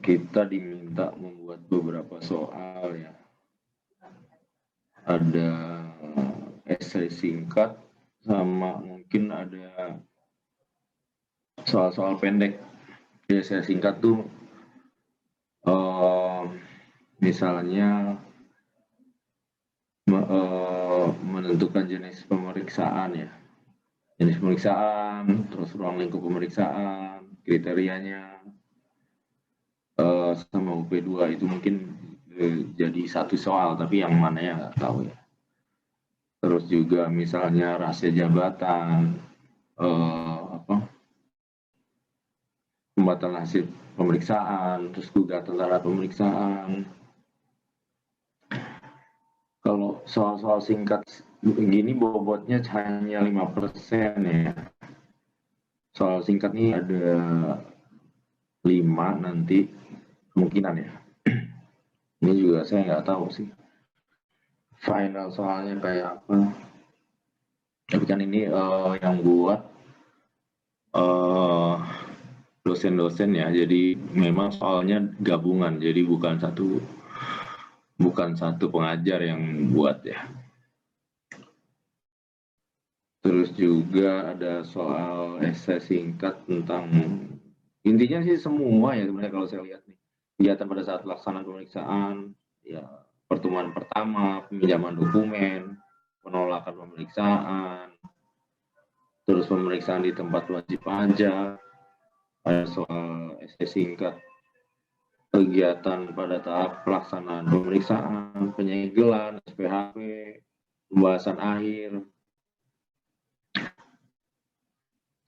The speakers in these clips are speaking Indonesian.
kita diminta membuat beberapa soal ya. Ada esai singkat sama mungkin ada soal-soal pendek. Esai singkat tuh misalnya menentukan jenis pemeriksaan ya. Jenis pemeriksaan, terus ruang lingkup pemeriksaan, kriterianya, sama UP2 itu mungkin jadi satu soal, tapi yang mana ya nggak tahu ya. Terus juga misalnya rahasia jabatan, pembatalan hasil pemeriksaan, terus gugatan terhadap pemeriksaan. Kalau soal-soal singkat begini bobotnya hanya 5% ya. Soal singkat ini ada 5 nanti kemungkinan ya. Ini juga saya nggak tahu sih final soalnya kayak apa. Tapi kan ini yang buat dosen-dosen ya, jadi memang soalnya gabungan, jadi bukan satu pengajar yang buat ya. Terus juga ada soal esai singkat tentang intinya sih semua ya sebenarnya kalau saya lihat nih. Kegiatan pada saat pelaksanaan pemeriksaan, ya pertemuan pertama, peminjaman dokumen, penolakan pemeriksaan, terus pemeriksaan di tempat wajib pajak, ada soal esai singkat kegiatan pada tahap pelaksanaan pemeriksaan, penyegelan, SPHP, pembahasan akhir,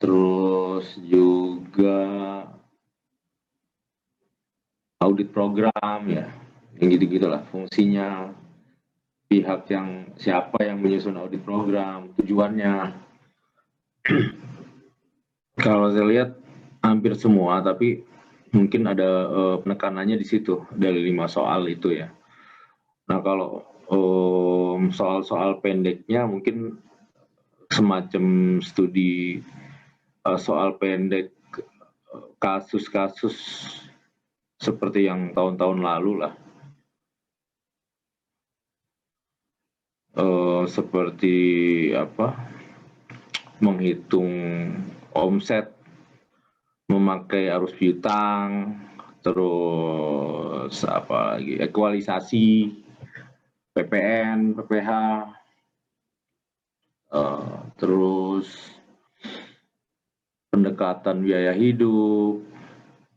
terus juga audit program ya, yang gitu-gitulah fungsinya, pihak yang siapa yang menyusun audit program, tujuannya. Kalau saya lihat hampir semua, tapi mungkin ada penekanannya di situ dari 5 soal itu ya. Nah kalau soal-soal pendeknya mungkin semacam studi soal pendek kasus-kasus seperti yang tahun-tahun lalu lah. Seperti apa? Menghitung omset, memakai arus piutang, terus apa lagi? Ekualisasi, PPN, PPH, terus pendekatan biaya hidup,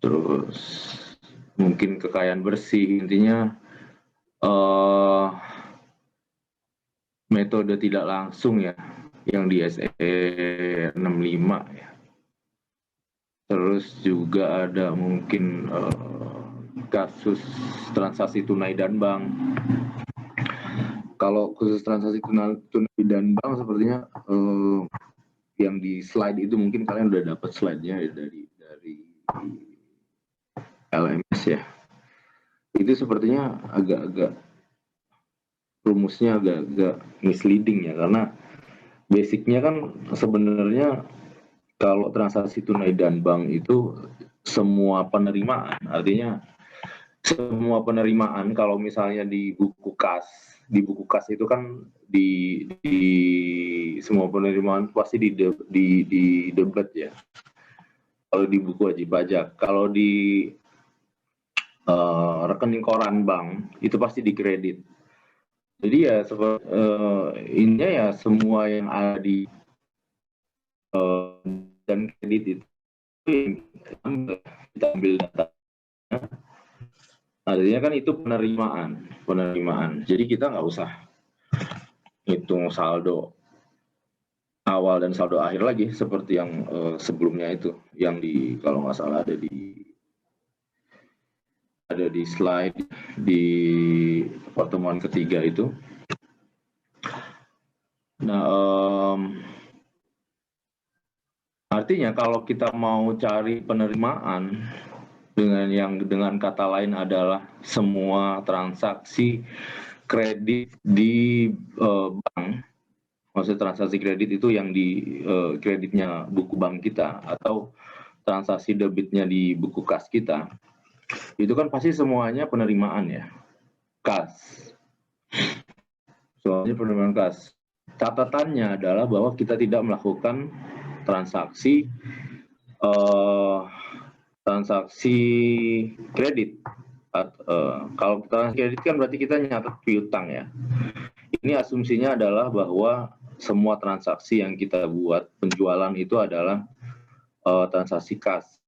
terus mungkin kekayaan bersih, intinya metode tidak langsung ya, yang di SE 65 ya. Terus juga ada mungkin kasus transaksi tunai dan bank. Kalau khusus transaksi tunai dan bank sepertinya yang di slide itu mungkin kalian udah dapat slide-nya dari LMS ya. Itu sepertinya agak-agak rumusnya agak-agak misleading ya, karena basicnya kan sebenarnya kalau transaksi tunai dan bank itu semua penerimaan, artinya semua penerimaan kalau misalnya di buku kas itu kan di semua penerimaan pasti di debit ya. Kalau di buku wajib pajak, kalau di rekening koran bank itu pasti dikredit. Jadi ya intinya ya semua yang ada di dan kredit itu kita ambil datanya, artinya kan itu penerimaan. Jadi kita nggak usah hitung saldo awal dan saldo akhir lagi seperti yang sebelumnya itu, yang di kalau nggak salah ada di slide di pertemuan ketiga itu. Nah, artinya kalau kita mau cari penerimaan dengan kata lain adalah semua transaksi kredit di bank, maksud transaksi kredit itu yang di kreditnya buku bank kita atau transaksi debitnya di buku kas kita, itu kan pasti semuanya penerimaan ya, kas. Soalnya penerimaan kas. Catatannya adalah bahwa kita tidak melakukan transaksi transaksi kredit. Kalau transaksi kredit kan berarti kita nyatat piutang ya. Ini asumsinya adalah bahwa semua transaksi yang kita buat penjualan itu adalah transaksi kas.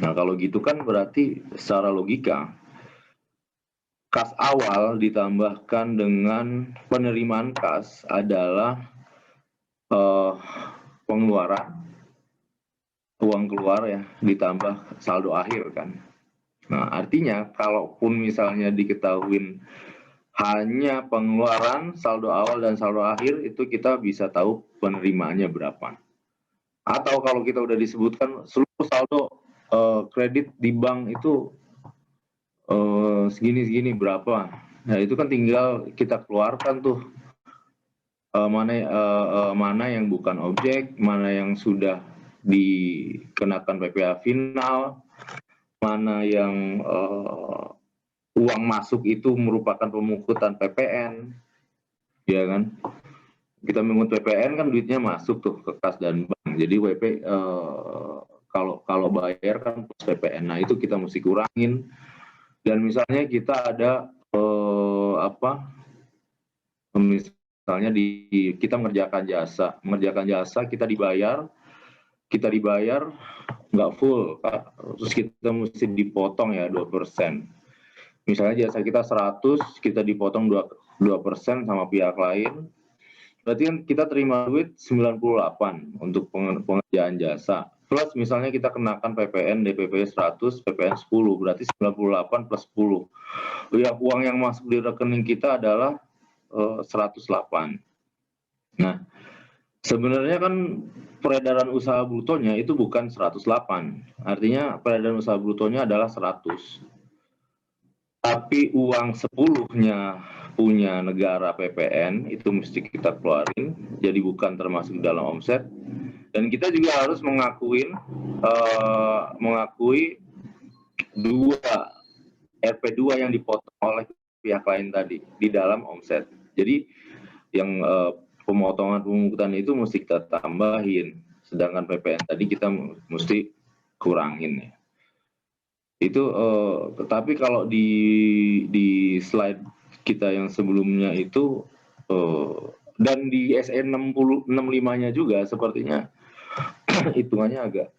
Nah kalau gitu kan berarti secara logika kas awal ditambahkan dengan penerimaan kas adalah pengeluaran uang keluar ya ditambah saldo akhir kan. Nah artinya kalaupun misalnya diketahui hanya pengeluaran saldo awal dan saldo akhir itu kita bisa tahu penerimaannya berapa. Atau kalau kita udah disebutkan seluruh saldo kredit di bank itu segini berapa. Nah itu kan tinggal kita keluarkan tuh mana yang bukan objek, mana yang sudah dikenakan PPh final, mana yang uang masuk itu merupakan pemungutan PPN, ya kan? Kita mengut PPN kan duitnya masuk tuh ke kas dan bank. Jadi WP kalau bayar kan plus PPN. Nah itu kita mesti kurangin. Dan misalnya kita ada misalnya kita mengerjakan jasa kita dibayar nggak full, terus kita mesti dipotong ya 2%. Misalnya jasa kita 100, kita dipotong 2% sama pihak lain, berarti kan kita terima duit 98 untuk pengerjaan jasa. Plus misalnya kita kenakan PPN, DPP 100, PPN 10, berarti 98 plus 10. Uang yang masuk di rekening kita adalah 108. Nah, sebenarnya kan peredaran usaha brutonya itu bukan 108. Artinya peredaran usaha brutonya adalah 100. Tapi uang 10-nya punya negara PPN itu mesti kita keluarin, jadi bukan termasuk dalam omset. Dan kita juga harus mengakui RP2 yang dipotong oleh pihak lain tadi di dalam omset. Jadi yang pemotongan pemungutan itu mesti kita tambahin, sedangkan PPN tadi kita mesti kurangin ya. Itu tetapi kalau di slide kita yang sebelumnya itu dan di SE 65-nya juga sepertinya hitungannya agak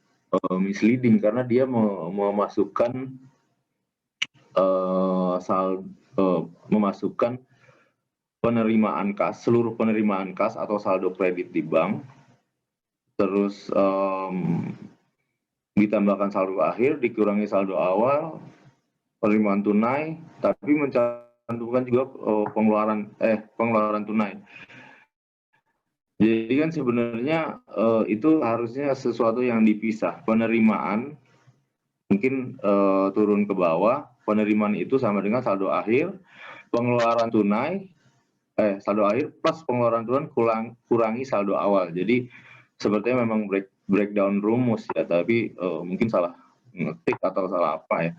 misleading karena dia memasukkan memasukkan penerimaan kas, seluruh penerimaan kas atau saldo kredit di bank, terus ditambahkan saldo akhir, dikurangi saldo awal, penerimaan tunai, tapi mencantumkan juga pengeluaran tunai. Jadi kan sebenarnya itu harusnya sesuatu yang dipisah. Penerimaan mungkin turun ke bawah, penerimaan itu sama dengan saldo akhir, pengeluaran tunai, saldo akhir plus pengeluaran tunai kurangi saldo awal. Jadi sepertinya memang breakdown rumus ya, tapi mungkin salah ngetik atau salah apa ya.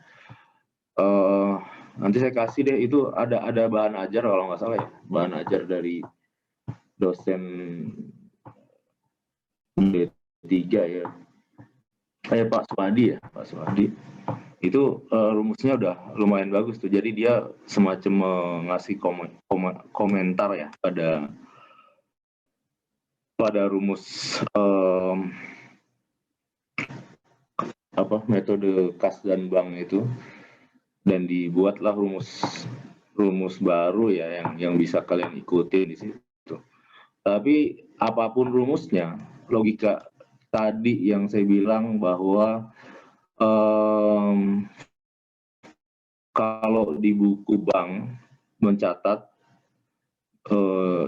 Nanti saya kasih deh, itu ada bahan ajar kalau nggak salah ya, bahan ajar dari dosen D3 ya, Pak Swadi itu rumusnya udah lumayan bagus tuh. Jadi dia semacam ngasih komentar ya pada rumus metode kas dan bank itu, dan dibuatlah rumus baru ya yang bisa kalian ikuti di situ. Tapi apapun rumusnya, logika tadi yang saya bilang bahwa kalau di buku bank mencatat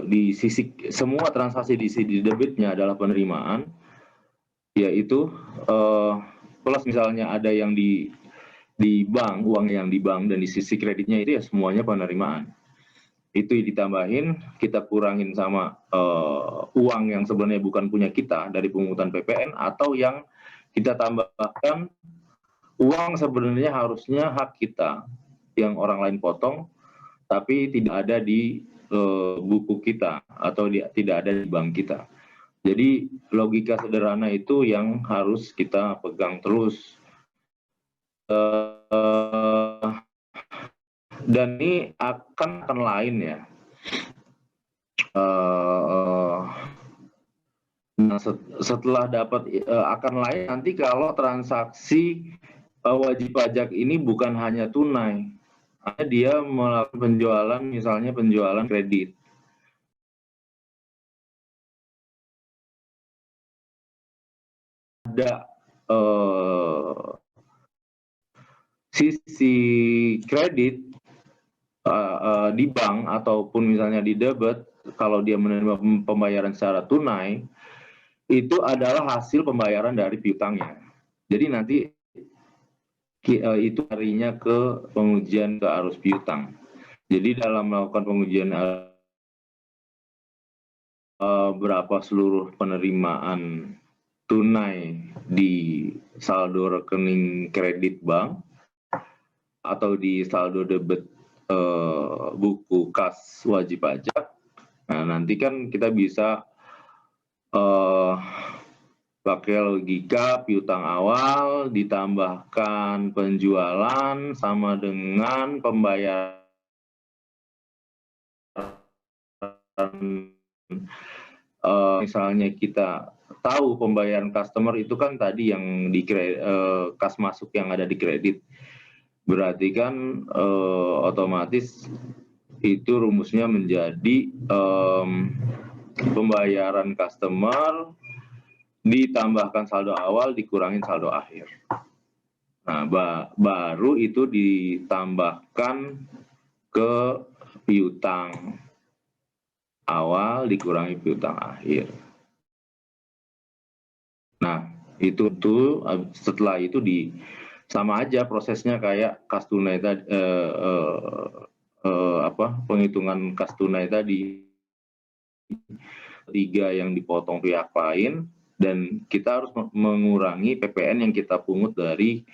di sisi semua transaksi di sisi debitnya adalah penerimaan, yaitu plus misalnya ada yang di bank, uang yang di bank, dan di sisi kreditnya itu ya semuanya penerimaan. Itu ditambahin, kita kurangin sama uang yang sebenarnya bukan punya kita dari pungutan PPN, atau yang kita tambahkan uang sebenarnya harusnya hak kita yang orang lain potong, tapi tidak ada di buku kita atau tidak ada di bank kita. Jadi logika sederhana itu yang harus kita pegang terus. Dan ini akan lain ya. Nah, setelah dapat akan lain nanti kalau transaksi wajib pajak ini bukan hanya tunai, dia melakukan penjualan, misalnya penjualan kredit. Ada sisi kredit di bank ataupun misalnya di debit, kalau dia menerima pembayaran secara tunai, itu adalah hasil pembayaran dari piutangnya. Jadi nanti itu harinya ke pengujian ke arus piutang. Jadi dalam melakukan pengujian berapa seluruh penerimaan tunai di saldo rekening kredit bank atau di saldo debit buku kas wajib pajak. Nah, nanti kan kita bisa pakai logika piutang awal ditambahkan penjualan sama dengan pembayaran misalnya kita tahu pembayaran customer itu kan tadi yang di kas masuk yang ada di kredit, berarti kan otomatis itu rumusnya menjadi pembayaran customer ditambahkan saldo awal dikurangin saldo akhir. Nah, baru itu ditambahkan ke piutang awal dikurangi piutang akhir. Nah, itu tuh setelah itu sama aja prosesnya kayak kas tunai tadi, penghitungan kas tunai tadi, 3 yang dipotong pihak lain, dan kita harus mengurangi PPN yang kita pungut dari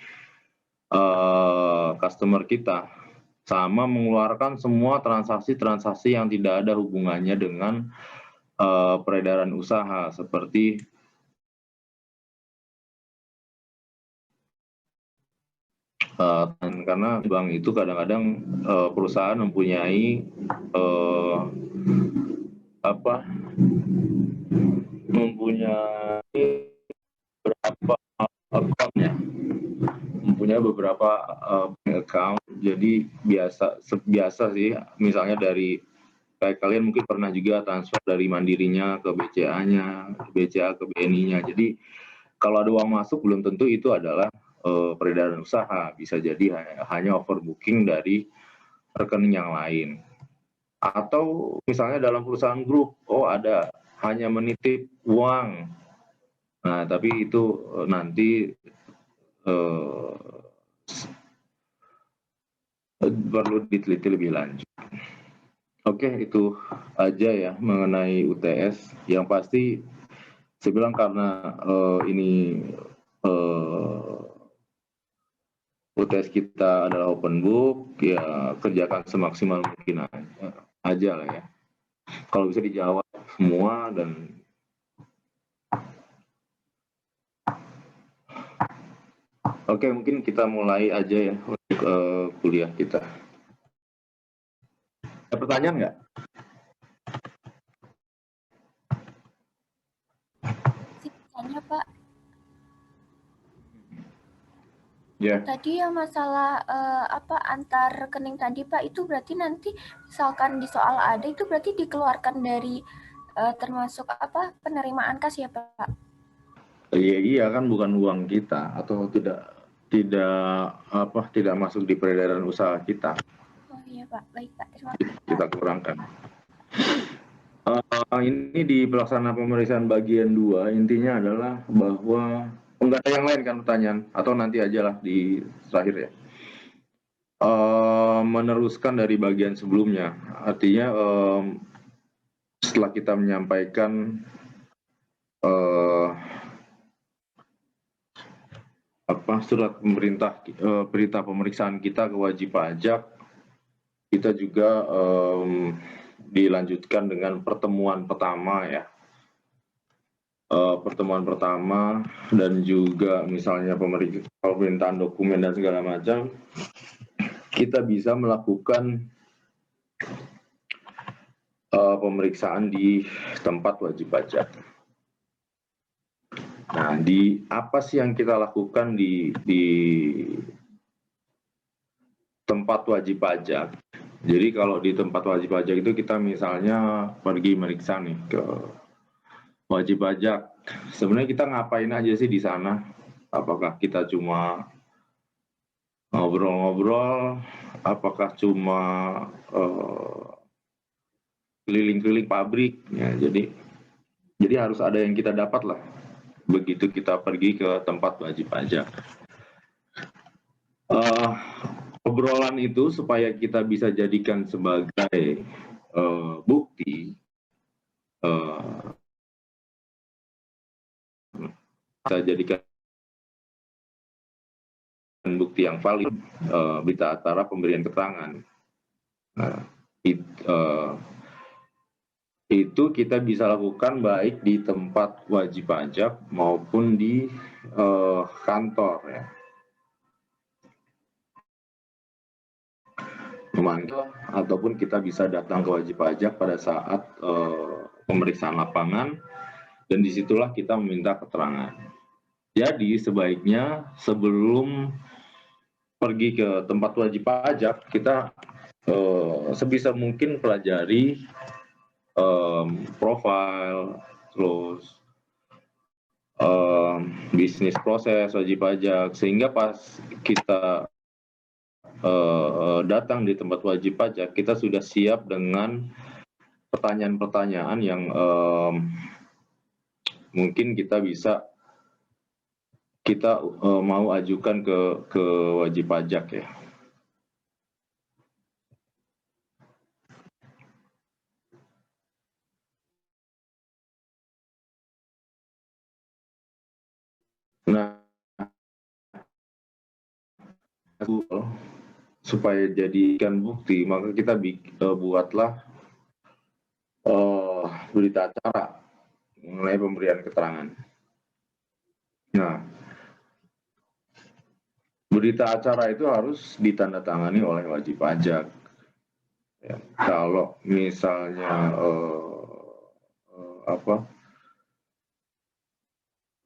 customer kita, sama mengeluarkan semua transaksi-transaksi yang tidak ada hubungannya dengan peredaran usaha, seperti karena bank itu kadang-kadang perusahaan mempunyai berapa account ya, mempunyai beberapa account. Jadi biasa sih, misalnya dari kayak kalian mungkin pernah juga transfer dari Mandirinya ke BCA-nya, BCA ke BNI-nya. Jadi kalau ada uang masuk belum tentu itu adalah peredaran usaha, bisa jadi hanya overbooking dari rekening yang lain. Atau misalnya dalam perusahaan grup, ada hanya menitip uang. Nah, tapi itu nanti perlu diteliti lebih lanjut. Oke, itu aja ya mengenai UTS. Yang pasti saya bilang karena ini UTS kita adalah open book, ya kerjakan semaksimal mungkin aja lah ya. Kalau bisa dijawab semua. Dan oke, mungkin kita mulai aja ya untuk kuliah kita. Ada pertanyaan nggak? Tanya Pak. Ya. Tadi yang masalah antar rekening tadi Pak, itu berarti nanti misalkan di soal ada itu berarti dikeluarkan dari termasuk penerimaan kas ya Pak? Iya kan bukan uang kita atau tidak masuk di peredaran usaha kita. Oh iya Pak, baik Pak, terima kasih. Kita kurangkan. Ini di pelaksana pemeriksaan bagian 2 intinya adalah bahwa enggak ada yang lain kan pertanyaan, atau nanti aja lah di terakhir ya. Meneruskan dari bagian sebelumnya, artinya setelah kita menyampaikan surat berita pemeriksaan kita ke wajib pajak, kita juga dilanjutkan dengan pertemuan pertama ya. Pertemuan pertama dan juga misalnya pemerintahan dokumen dan segala macam, kita bisa melakukan pemeriksaan di tempat wajib pajak. Nah, apa sih yang kita lakukan di tempat wajib pajak? Jadi kalau di tempat wajib pajak itu kita misalnya pergi meriksa nih ke wajib pajak. Sebenarnya kita ngapain aja sih di sana? Apakah kita cuma ngobrol-ngobrol? Apakah cuma keliling-keliling pabrik? Ya, jadi harus ada yang kita dapat lah. Begitu kita pergi ke tempat wajib pajak. Obrolan itu supaya kita bisa jadikan sebagai bukti, kita jadikan bukti yang valid, berita acara pemberian keterangan. Nah, itu kita bisa lakukan baik di tempat wajib pajak maupun di kantor ya. Memanggil ataupun kita bisa datang ke wajib pajak pada saat pemeriksaan lapangan dan disitulah kita meminta keterangan. Jadi sebaiknya sebelum pergi ke tempat wajib pajak kita sebisa mungkin pelajari profil, terus bisnis proses wajib pajak, sehingga pas kita datang di tempat wajib pajak kita sudah siap dengan pertanyaan-pertanyaan yang mungkin kita mau ajukan ke wajib pajak ya. Nah, supaya jadikan bukti, maka kita buatlah berita acara mengenai pemberian keterangan. Nah, berita acara itu harus ditandatangani oleh wajib pajak. Ya, kalau misalnya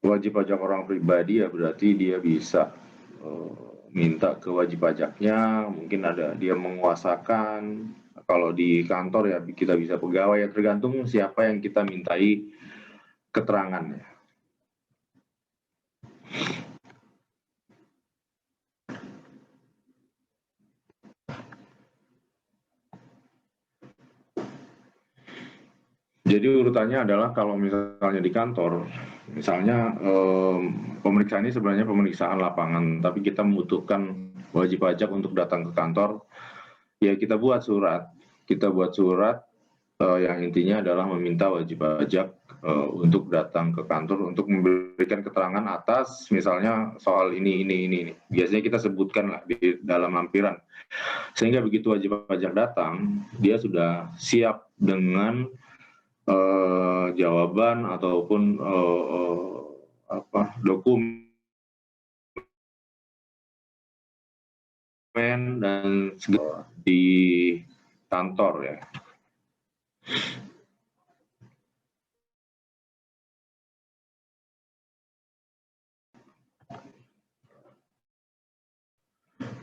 wajib pajak orang pribadi ya berarti dia bisa minta ke wajib pajaknya, mungkin ada dia menguasakan. Kalau di kantor ya kita bisa pegawai, ya tergantung siapa yang kita mintai keterangannya. Jadi urutannya adalah kalau misalnya di kantor, misalnya pemeriksaan ini sebenarnya pemeriksaan lapangan, tapi kita membutuhkan wajib pajak untuk datang ke kantor, ya kita buat surat. Kita buat surat yang intinya adalah meminta wajib pajak untuk datang ke kantor untuk memberikan keterangan atas misalnya soal ini. Biasanya kita sebutkan lah di dalam lampiran. Sehingga begitu wajib pajak datang, dia sudah siap dengan jawaban ataupun dokumen dan segala di kantor ya.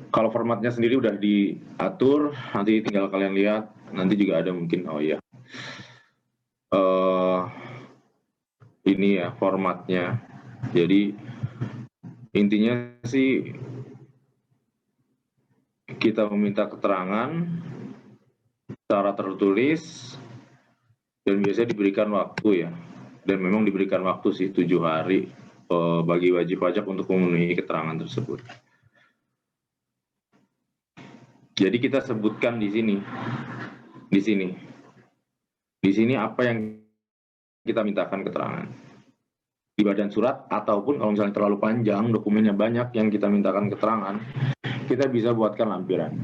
Kalau formatnya sendiri udah diatur, nanti tinggal kalian lihat, nanti juga ada mungkin, ini ya formatnya. Jadi intinya sih kita meminta keterangan secara tertulis dan biasanya diberikan waktu ya. Dan memang diberikan waktu sih 7 hari bagi wajib pajak untuk memenuhi keterangan tersebut. Jadi kita sebutkan di sini apa yang kita mintakan keterangan. di badan surat, ataupun kalau misalnya terlalu panjang, dokumennya banyak yang kita mintakan keterangan, kita bisa buatkan lampiran.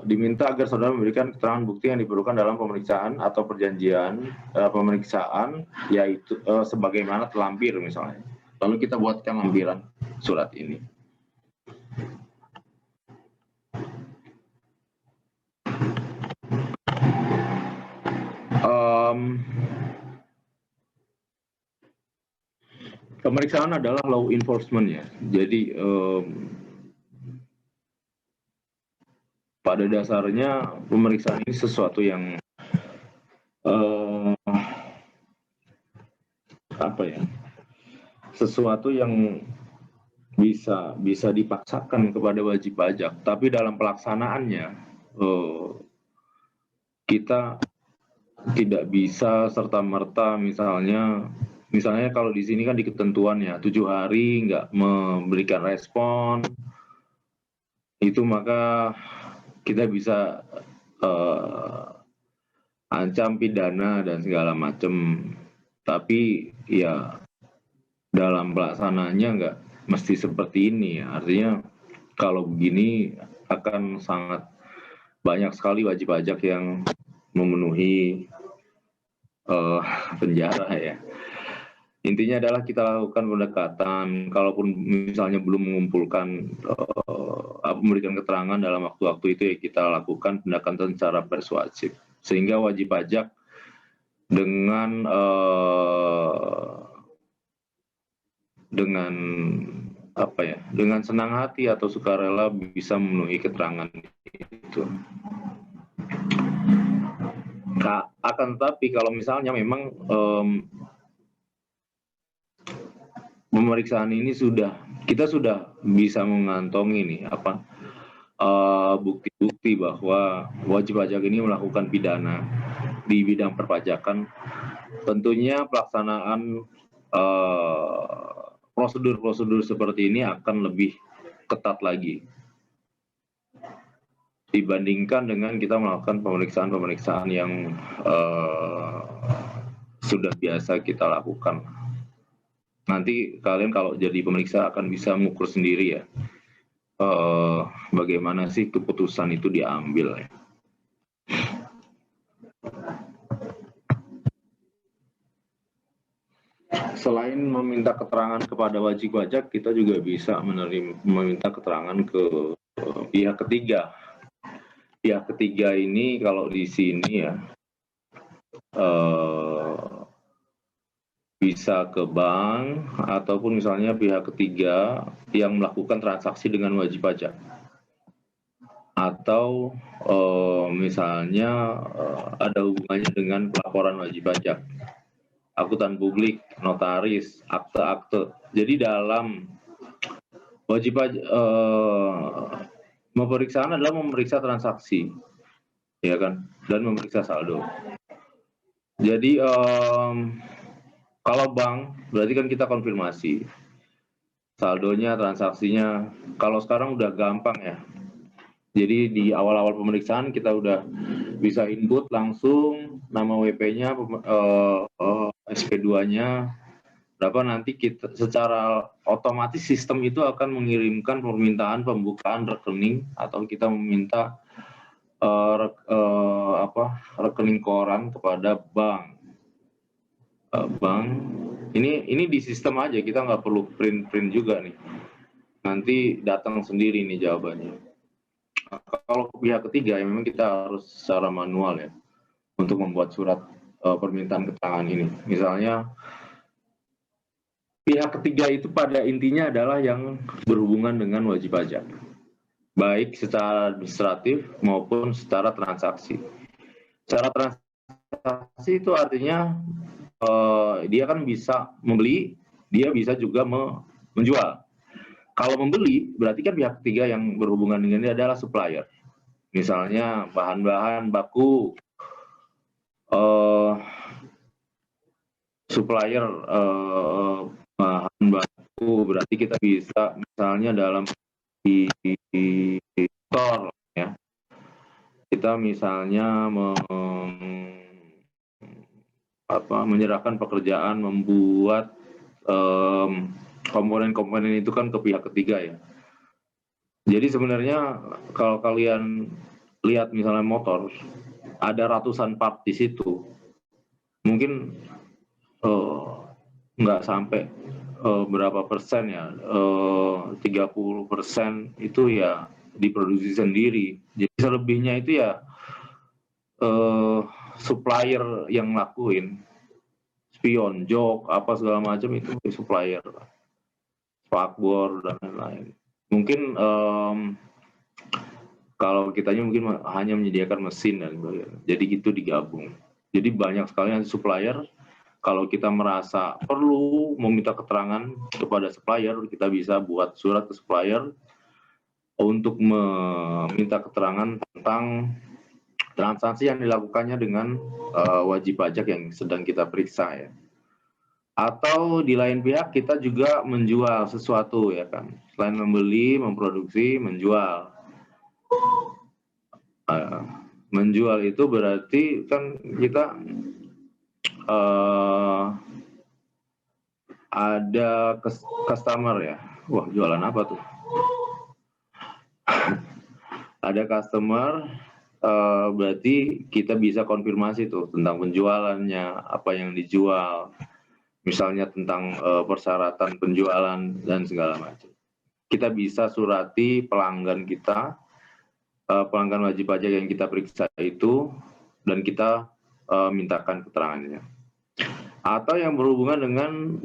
Diminta agar saudara memberikan keterangan bukti yang diperlukan dalam pemeriksaan atau perjanjian pemeriksaan, yaitu sebagaimana terlampir misalnya. Lalu kita buatkan lampiran surat ini. Pemeriksaan adalah law enforcement ya. Jadi pada dasarnya pemeriksaan ini sesuatu yang sesuatu yang bisa dipaksakan kepada wajib pajak, tapi dalam pelaksanaannya kita tidak bisa serta-merta misalnya kalau di sini kan di ketentuannya 7 hari nggak memberikan respon, itu maka kita bisa ancam pidana dan segala macam. Tapi ya dalam pelaksanaannya nggak mesti seperti ini. Artinya kalau begini akan sangat banyak sekali wajib pajak yang memenuhi penjara ya. Intinya adalah kita lakukan pendekatan, kalaupun misalnya belum mengumpulkan memberikan keterangan dalam waktu-waktu itu, ya kita lakukan pendekatan secara persuasif, sehingga wajib pajak dengan senang hati atau sukarela bisa memenuhi keterangan itu. Nah, akan tetapi kalau misalnya memang pemeriksaan ini kita sudah bisa mengantongi nih bukti-bukti bahwa wajib pajak ini melakukan pidana di bidang perpajakan, tentunya pelaksanaan prosedur-prosedur seperti ini akan lebih ketat lagi dibandingkan dengan kita melakukan pemeriksaan-pemeriksaan yang sudah biasa kita lakukan. Nanti kalian kalau jadi pemeriksa akan bisa mengukur sendiri ya bagaimana sih keputusan itu diambil ya. Selain meminta keterangan kepada wajib pajak, kita juga bisa meminta keterangan ke pihak ketiga. Pihak ketiga ini kalau di sini ya bisa ke bank ataupun misalnya pihak ketiga yang melakukan transaksi dengan wajib pajak, atau misalnya ada hubungannya dengan pelaporan wajib pajak, akuntan publik, notaris, akte-akte. Jadi dalam wajib pajak pemeriksaan adalah memeriksa transaksi, ya kan, dan memeriksa saldo. Jadi kalau bank berarti kan kita konfirmasi saldonya, transaksinya. Kalau sekarang udah gampang ya. Jadi di awal-awal pemeriksaan kita udah bisa input langsung nama WP-nya, SP2-nya berapa, nanti kita secara otomatis sistem itu akan mengirimkan permintaan pembukaan rekening, atau kita meminta rekening koran kepada bank. Ini di sistem aja, kita nggak perlu print juga nih, nanti datang sendiri nih jawabannya. Kalau pihak ketiga ya memang kita harus secara manual ya untuk membuat surat permintaan keterangan ini. Misalnya pihak ketiga itu pada intinya adalah yang berhubungan dengan wajib pajak, baik secara administratif maupun secara transaksi. Secara transaksi itu artinya dia kan bisa membeli, dia bisa juga menjual. Kalau membeli berarti kan pihak ketiga yang berhubungan dengan ini adalah supplier. Misalnya bahan-bahan baku, supplier bahan baku, berarti kita bisa misalnya dalam di store ya, kita misalnya menyerahkan pekerjaan membuat komponen-komponen itu kan ke pihak ketiga ya. Jadi sebenarnya kalau kalian lihat misalnya motor, ada ratusan part di situ, mungkin nggak sampai berapa persen ya, 30% itu ya diproduksi sendiri. Jadi selebihnya itu ya supplier yang ngelakuin, spion, jok, apa segala macam itu supplier, spakbor dan lain-lain. Mungkin kalau kitanya mungkin hanya menyediakan mesin dan sebagainya. Jadi itu digabung. Jadi banyak sekali supplier. Kalau kita merasa perlu meminta keterangan kepada supplier, kita bisa buat surat ke supplier untuk meminta keterangan tentang transaksi yang dilakukannya dengan wajib pajak yang sedang kita periksa ya. Atau di lain pihak kita juga menjual sesuatu ya kan. Selain membeli, memproduksi, menjual. Menjual itu berarti kan kita ada customer ya. Wah, jualan apa tuh? Ada customer, berarti kita bisa konfirmasi tuh tentang penjualannya, apa yang dijual, misalnya tentang persyaratan penjualan dan segala macam. Kita bisa surati pelanggan kita, pelanggan wajib pajak yang kita periksa itu, dan kita mintakan keterangannya. Atau yang berhubungan dengan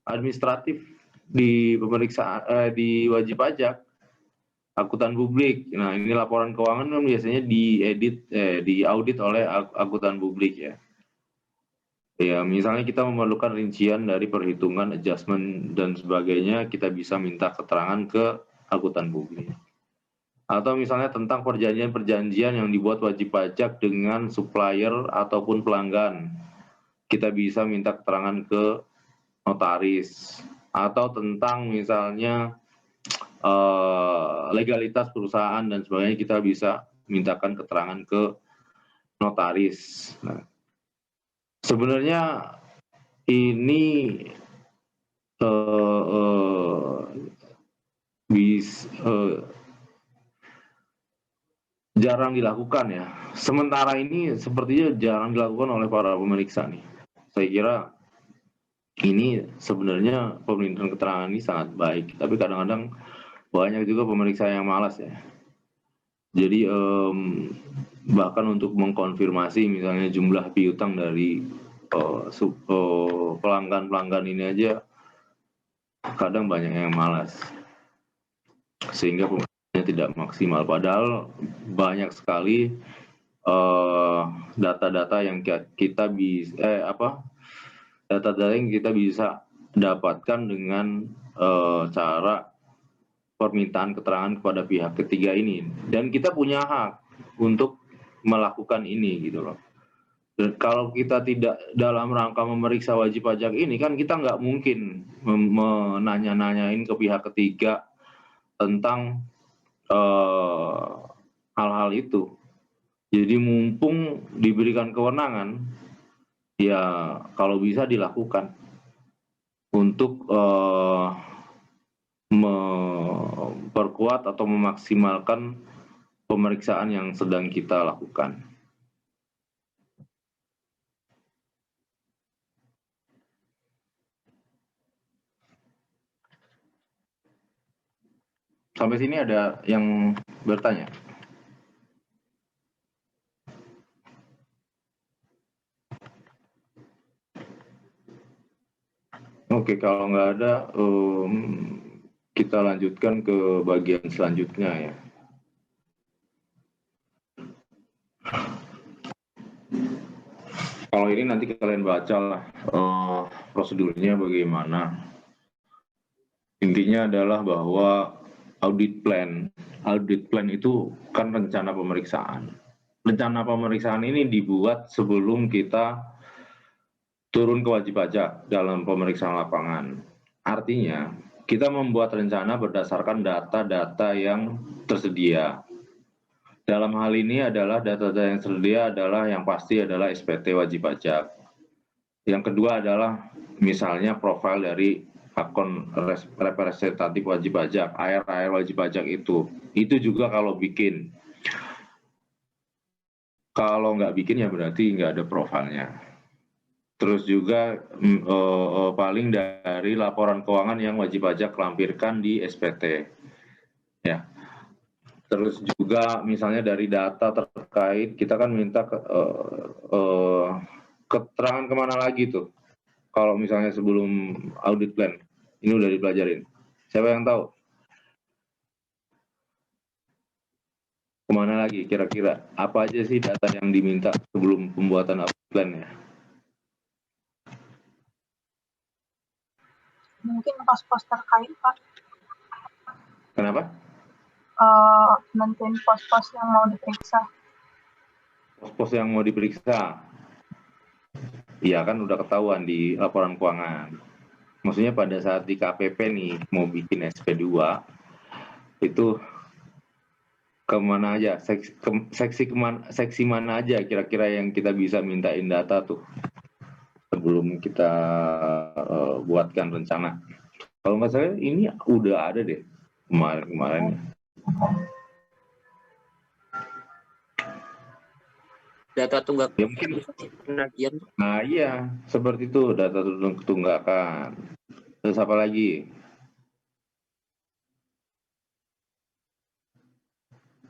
administratif di pemeriksaan di wajib pajak, akuntan publik. Nah, ini laporan keuangan kan biasanya diaudit oleh akuntan publik ya. Ya, misalnya kita memerlukan rincian dari perhitungan, adjustment dan sebagainya, kita bisa minta keterangan ke akuntan publik. Atau misalnya tentang perjanjian-perjanjian yang dibuat wajib pajak dengan supplier ataupun pelanggan, kita bisa minta keterangan ke notaris. Atau tentang misalnya legalitas perusahaan dan sebagainya, kita bisa mintakan keterangan ke notaris. Nah, sebenarnya ini jarang dilakukan ya. Sementara ini sepertinya jarang dilakukan oleh para pemeriksa nih. Saya kira ini sebenarnya pemindahan keterangan ini sangat baik, tapi kadang-kadang banyak juga pemeriksa yang malas ya. Jadi bahkan untuk mengkonfirmasi misalnya jumlah piutang dari pelanggan-pelanggan ini aja kadang banyak yang malas, sehingga pemeriksanya tidak maksimal. Padahal banyak sekali data-data yang kita bisa data-data yang kita bisa dapatkan dengan cara permintaan keterangan kepada pihak ketiga ini, dan kita punya hak untuk melakukan ini gitu loh. Dan kalau kita tidak dalam rangka memeriksa wajib pajak ini, kan kita nggak mungkin menanya-nanyain ke pihak ketiga tentang hal-hal itu. Jadi mumpung diberikan kewenangan, ya kalau bisa dilakukan untuk memperkuat atau memaksimalkan pemeriksaan yang sedang kita lakukan. Sampai sini ada yang bertanya? Oke, kalau nggak ada, kita lanjutkan ke bagian selanjutnya ya. Kalau ini nanti kalian baca lah prosedurnya bagaimana. Intinya adalah bahwa audit plan itu kan rencana pemeriksaan. Rencana pemeriksaan ini dibuat sebelum kita turun ke wajib pajak dalam pemeriksaan lapangan. Artinya, kita membuat rencana berdasarkan data-data yang tersedia. Dalam hal ini adalah data-data yang tersedia adalah yang pasti adalah SPT wajib pajak. Yang kedua adalah misalnya profil dari akun representatif wajib pajak, AR wajib pajak itu. Itu juga kalau bikin. Kalau nggak bikin ya berarti nggak ada profilnya. Terus juga paling dari laporan keuangan yang wajib pajak lampirkan di SPT. Ya. Terus juga misalnya dari data terkait, kita kan minta keterangan kemana lagi tuh? Kalau misalnya sebelum audit plan, ini udah dipelajarin. Siapa yang tahu? Kemana lagi kira-kira? Apa aja sih data yang diminta sebelum pembuatan audit plan ya? Mungkin pos-pos terkait, Pak. Kenapa? Nentuin pos-pos yang mau diperiksa. Pos-pos yang mau diperiksa. Iya kan udah ketahuan di laporan keuangan. Maksudnya pada saat di KPP nih mau bikin SP2 itu kemana aja, seksi mana aja kira-kira yang kita bisa mintain data tuh sebelum kita buatkan rencana. Kalau nggak salah ini udah ada deh kemarin. Data tunggakan Ya mungkin. penagihan. Nah iya, seperti itu data tunggakan. Terus apa lagi?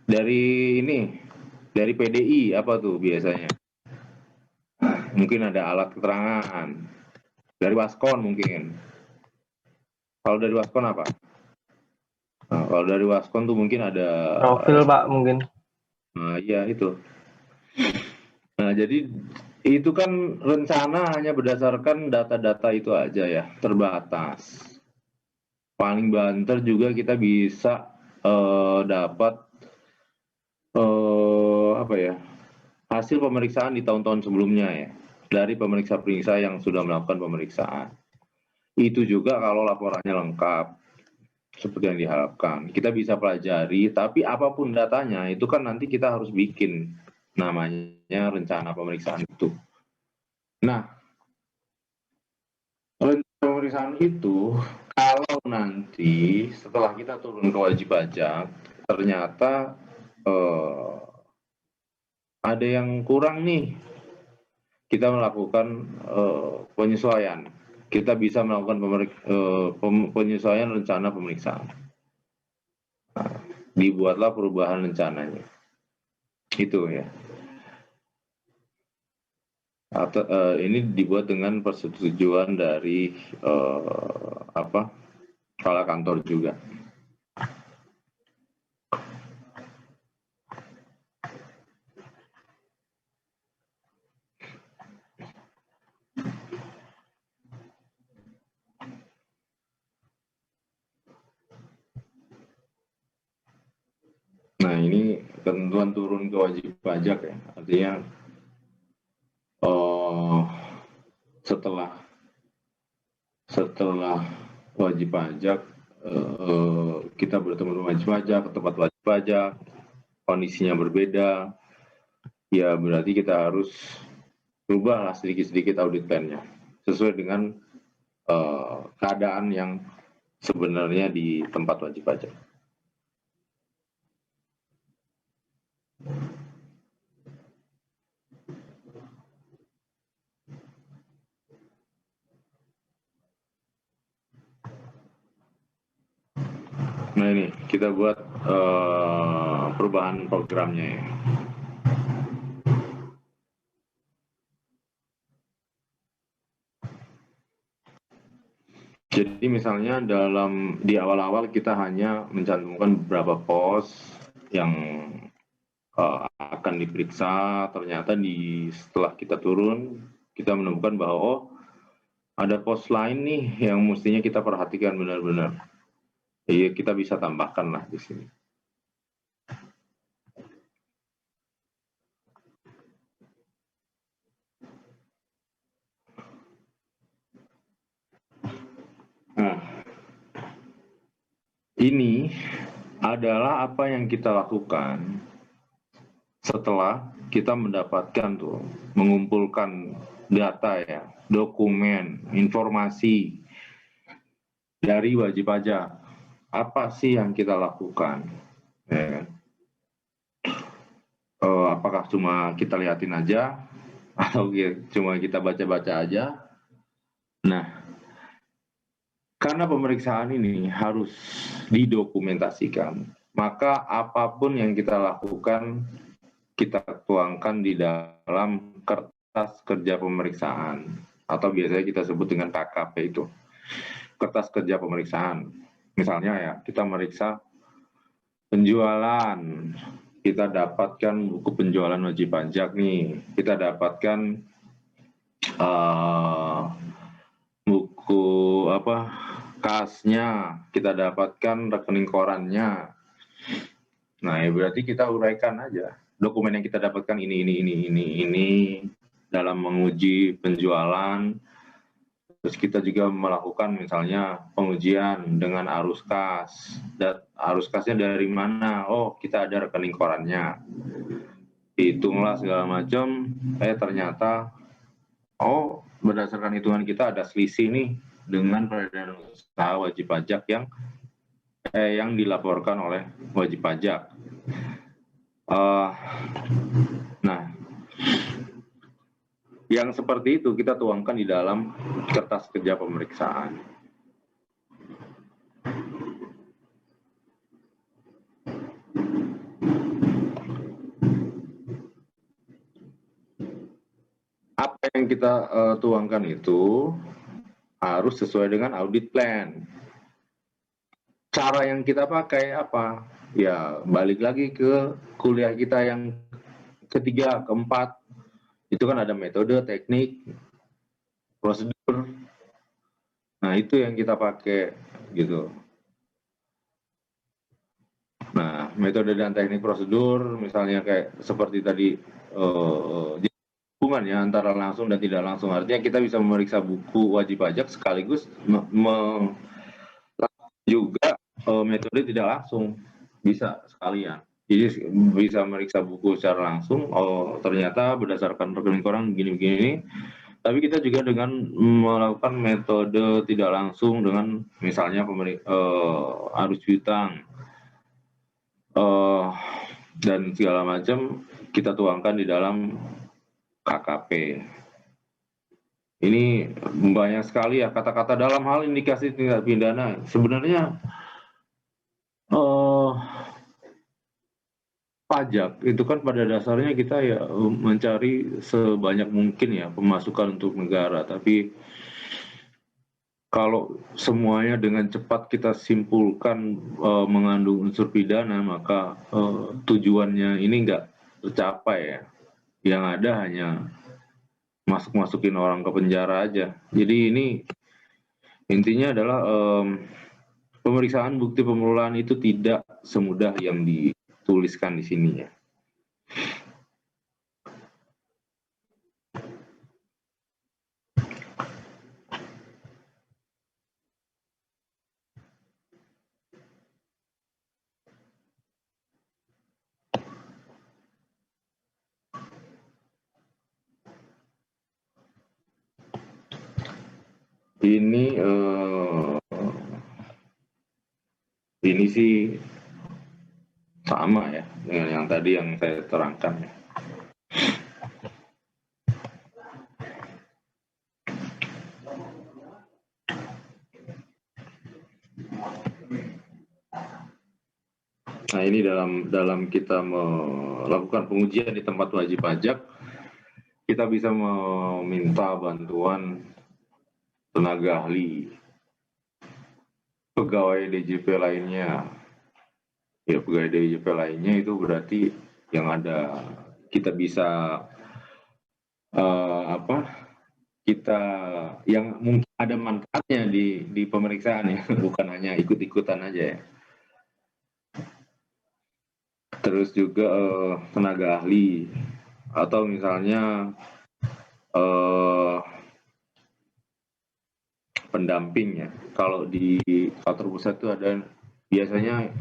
Dari PDI apa tuh biasanya? Mungkin ada alat keterangan. Dari Waskon mungkin. Kalau dari Waskon apa? Nah, kalau dari Waskon tuh mungkin ada profil Pak mungkin. Nah iya itu. Nah jadi itu kan rencana hanya berdasarkan data-data itu aja ya, terbatas. Paling banter juga kita bisa dapat hasil pemeriksaan di tahun-tahun sebelumnya ya, dari pemeriksa-pemeriksa yang sudah melakukan pemeriksaan. Itu juga kalau laporannya lengkap, seperti yang diharapkan. Kita bisa pelajari, tapi apapun datanya, itu kan nanti kita harus bikin namanya rencana pemeriksaan itu. Nah, rencana pemeriksaan itu, kalau nanti setelah kita turun ke wajib pajak, ternyata ada yang kurang nih, kita melakukan penyesuaian. Kita bisa melakukan penyesuaian rencana pemeriksaan. Nah, dibuatlah perubahan rencananya. Itu ya. Atau, ini dibuat dengan persetujuan dari kepala kantor juga. Nah ini ketentuan turun ke wajib pajak ya, artinya setelah wajib pajak kita bertemu dengan wajib pajak ke tempat wajib pajak, kondisinya berbeda, ya berarti kita harus rubahlah sedikit-sedikit audit plan-nya sesuai dengan keadaan yang sebenarnya di tempat wajib pajak. Nah ini kita buat perubahan programnya ya. Jadi misalnya di awal-awal kita hanya mencantumkan beberapa pos yang akan diperiksa, ternyata setelah kita turun kita menemukan bahwa ada pos lain nih yang mestinya kita perhatikan benar-benar. Iya, kita bisa tambahkan lah di sini. Nah, ini adalah apa yang kita lakukan setelah kita mendapatkan tuh, mengumpulkan data ya, dokumen, informasi dari wajib pajak, apa sih yang kita lakukan? Ya. Apakah cuma kita liatin aja, atau cuma kita baca-baca aja? Nah, karena pemeriksaan ini harus didokumentasikan, maka apapun yang kita lakukan, kita tuangkan di dalam kertas kerja pemeriksaan, atau biasanya kita sebut dengan KKP itu, kertas kerja pemeriksaan. Misalnya ya, kita meriksa penjualan, kita dapatkan buku penjualan wajib pajak nih, kita dapatkan buku kasnya, kita dapatkan rekening korannya. Nah, ya berarti kita uraikan aja dokumen yang kita dapatkan ini dalam menguji penjualan. Terus kita juga melakukan misalnya pengujian dengan arus kas. Dan arus kasnya dari mana? Oh, kita ada rekening korannya. Hitunglah segala macam, ternyata berdasarkan hitungan kita ada selisih nih dengan peredaran usaha wajib pajak yang dilaporkan oleh wajib pajak. Nah, yang seperti itu kita tuangkan di dalam kertas kerja pemeriksaan. Apa yang kita tuangkan itu harus sesuai dengan audit plan. Cara yang kita pakai apa? Ya, balik lagi ke kuliah kita yang ketiga, keempat. Itu kan ada metode, teknik, prosedur. Nah, itu yang kita pakai gitu. Nah, metode dan teknik prosedur misalnya kayak seperti tadi hubungan ya antara langsung dan tidak langsung. Artinya kita bisa memeriksa buku wajib pajak sekaligus juga metode tidak langsung, bisa sekalian. Jadi bisa meriksa buku secara langsung, ternyata berdasarkan rekening koran begini-begini. Tapi kita juga dengan melakukan metode tidak langsung dengan misalnya arus piutang dan segala macam kita tuangkan di dalam KKP. Ini banyak sekali ya kata-kata dalam hal indikasi tindak pidana. Sebenarnya pajak itu kan pada dasarnya kita ya mencari sebanyak mungkin ya pemasukan untuk negara, tapi kalau semuanya dengan cepat kita simpulkan mengandung unsur pidana, maka tujuannya ini nggak tercapai ya. Yang ada hanya masukin orang ke penjara aja. Jadi ini intinya adalah pemeriksaan bukti pemulaan itu tidak semudah yang dituliskan di sini ya. Ini sih sama ya dengan yang tadi yang saya terangkan ya. Nah, ini dalam kita melakukan pengujian di tempat wajib pajak, kita bisa meminta bantuan tenaga ahli, pegawai DJP lainnya. Ya, pegawai DJP lainnya itu berarti yang ada kita bisa kita yang mungkin ada manfaatnya di pemeriksaan ya, bukan hanya ikut-ikutan aja ya. Terus juga tenaga ahli atau misalnya pendamping ya. Kalau di kantor pusat itu ada biasanya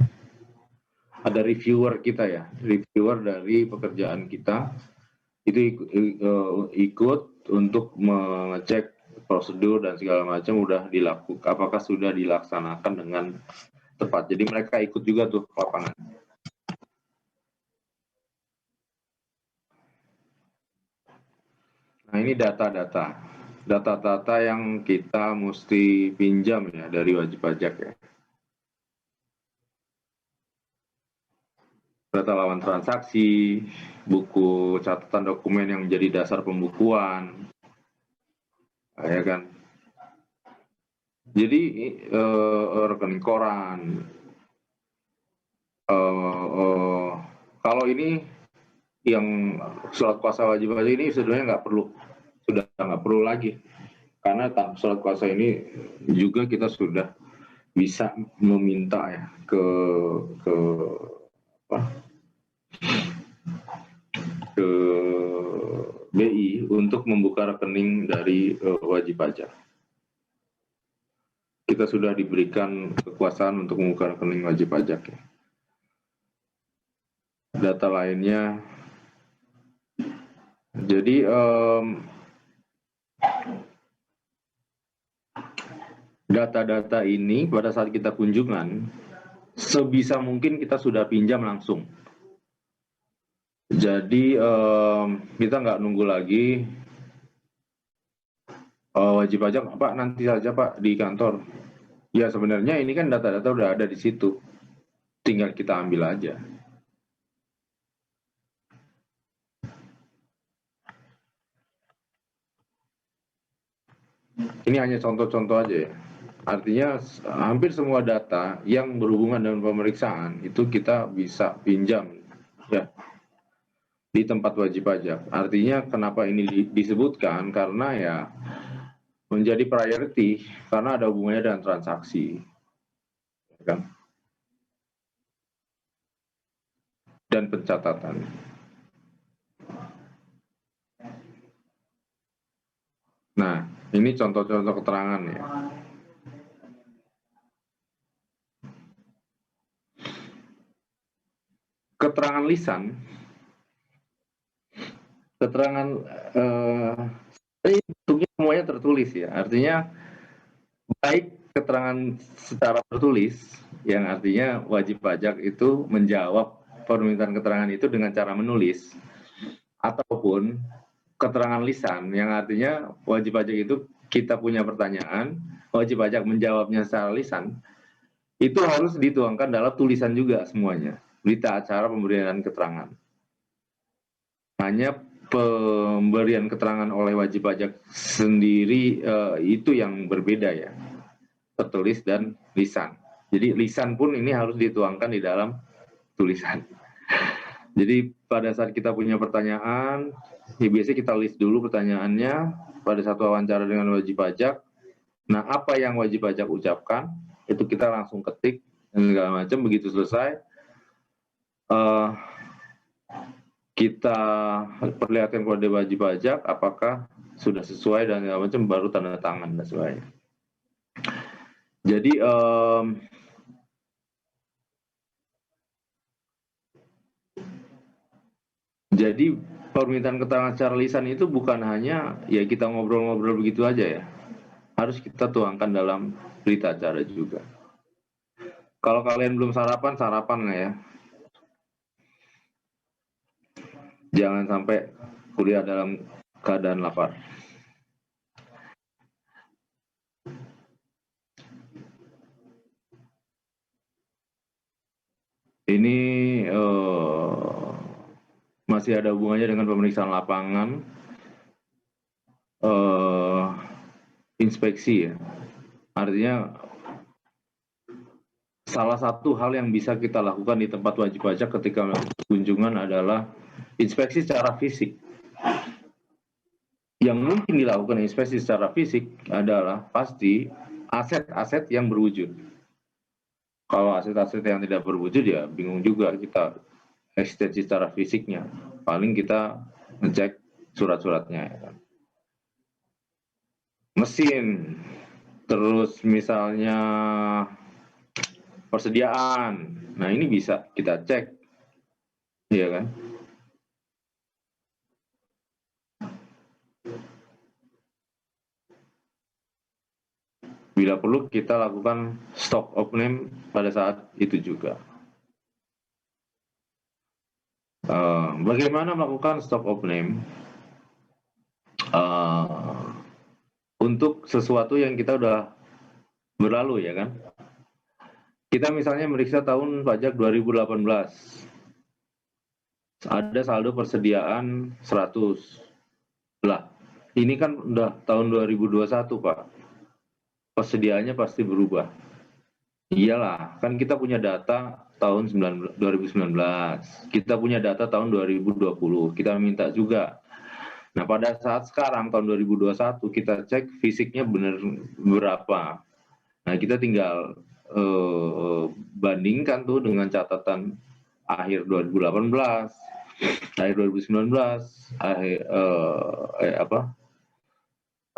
ada reviewer kita ya, reviewer dari pekerjaan kita itu ikut untuk mengecek prosedur dan segala macam udah dilakukan, apakah sudah dilaksanakan dengan tepat. Jadi mereka ikut juga tuh ke lapangan. Nah ini data-data yang kita mesti pinjam ya dari wajib pajak ya. Data lawan transaksi, buku catatan dokumen yang menjadi dasar pembukuan, ya kan. Jadi rekening koran. Kalau ini yang surat kuasa wajib pajak ini sebenarnya sudah nggak perlu lagi, karena surat kuasa ini juga kita sudah bisa meminta ya ke BI untuk membuka rekening dari wajib pajak. Kita sudah diberikan kekuasaan untuk membuka rekening wajib pajak ya. Data lainnya, jadi data-data ini pada saat kita kunjungan sebisa mungkin kita sudah pinjam langsung. Jadi kita nggak nunggu lagi wajib pajak, Pak nanti saja Pak di kantor. Ya sebenarnya ini kan data-data udah ada di situ, tinggal kita ambil aja. Ini hanya contoh-contoh aja ya. Artinya hampir semua data yang berhubungan dengan pemeriksaan itu kita bisa pinjam ya di tempat wajib pajak. Artinya kenapa ini disebutkan, karena ya menjadi priority karena ada hubungannya dengan transaksi kan? Dan pencatatan. Nah, ini contoh-contoh keterangan ya. Keterangan lisan, keterangan bentuknya semuanya tertulis ya. Artinya baik keterangan secara tertulis, yang artinya wajib pajak itu menjawab permintaan keterangan itu dengan cara menulis, ataupun keterangan lisan, yang artinya wajib pajak itu kita punya pertanyaan, wajib pajak menjawabnya secara lisan, itu harus dituangkan dalam tulisan juga semuanya, berita acara pemberian keterangan. Hanya pemberian keterangan oleh wajib pajak sendiri itu yang berbeda ya, tertulis dan lisan. Jadi lisan pun ini harus dituangkan di dalam tulisan. Jadi pada saat kita punya pertanyaan, ya biasanya kita list dulu pertanyaannya pada saat wawancara dengan wajib pajak. Nah, apa yang wajib pajak ucapkan, itu kita langsung ketik dan segala macam. Begitu selesai, kita perlihatkan kepada wajib pajak apakah sudah sesuai dan segala macam, baru tanda tangan dan sebagainya. Jadi permintaan keterangan secara lisan itu bukan hanya ya kita ngobrol-ngobrol begitu aja ya, harus kita tuangkan dalam berita acara juga. Kalau kalian belum sarapan, sarapan nggak ya? Jangan sampai kuliah dalam keadaan lapar. Ini masih ada hubungannya dengan pemeriksaan lapangan, inspeksi ya. Artinya salah satu hal yang bisa kita lakukan di tempat wajib pajak ketika kunjungan adalah inspeksi secara fisik. Yang mungkin dilakukan inspeksi secara fisik adalah pasti aset-aset yang berwujud. Kalau aset-aset yang tidak berwujud ya bingung juga kita eksistensi secara fisiknya. Paling kita ngecek surat-suratnya ya kan. Mesin, terus misalnya persediaan. Nah, ini bisa kita cek, ya kan? Bila perlu kita lakukan stop of name pada saat itu juga. Bagaimana melakukan stop of name? Untuk sesuatu yang kita udah berlalu, ya kan? Kita misalnya meriksa tahun pajak 2018. Ada saldo persediaan 100. Lah, ini kan udah tahun 2021, Pak. Persediaannya pasti berubah. Iyalah, kan kita punya data tahun 2019. Kita punya data tahun 2020. Kita minta juga. Nah, pada saat sekarang tahun 2021 kita cek fisiknya benar berapa. Nah, kita tinggal bandingkan tuh dengan catatan akhir 2018, akhir 2019,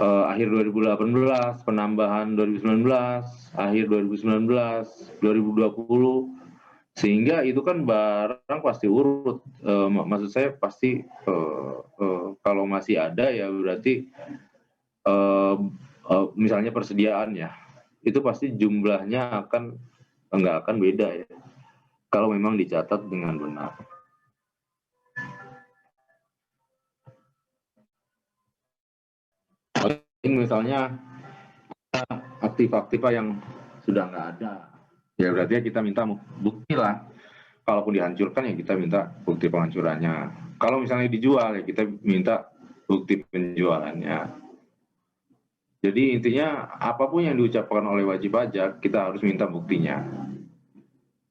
akhir 2018, penambahan 2019, akhir 2019, 2020, sehingga itu kan barang pasti urut. Maksud saya pasti kalau masih ada ya berarti misalnya persediaan ya, itu pasti jumlahnya nggak akan beda ya, kalau memang dicatat dengan benar. Misalnya aktiva yang sudah nggak ada, ya berarti kita minta bukti lah. Kalaupun dihancurkan ya kita minta bukti penghancurannya. Kalau misalnya dijual ya kita minta bukti penjualannya. Jadi intinya apapun yang diucapkan oleh wajib pajak kita harus minta buktinya.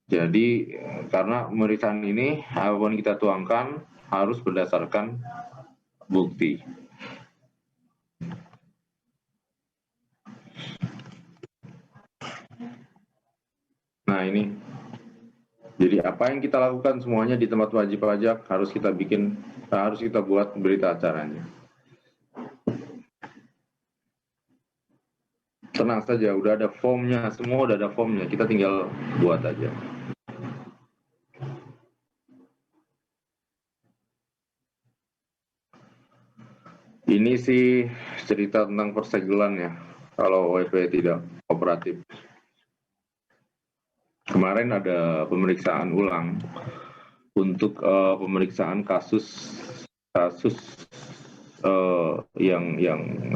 Jadi karena pemeriksaan ini apapun kita tuangkan harus berdasarkan bukti. Nah ini, jadi apa yang kita lakukan semuanya di tempat wajib pajak harus kita buat berita acaranya. Tenang saja, udah ada formnya, semua udah ada formnya, kita tinggal buat aja. Ini sih cerita tentang persegelan ya, kalau WP tidak kooperatif. Kemarin ada pemeriksaan ulang untuk pemeriksaan kasus yang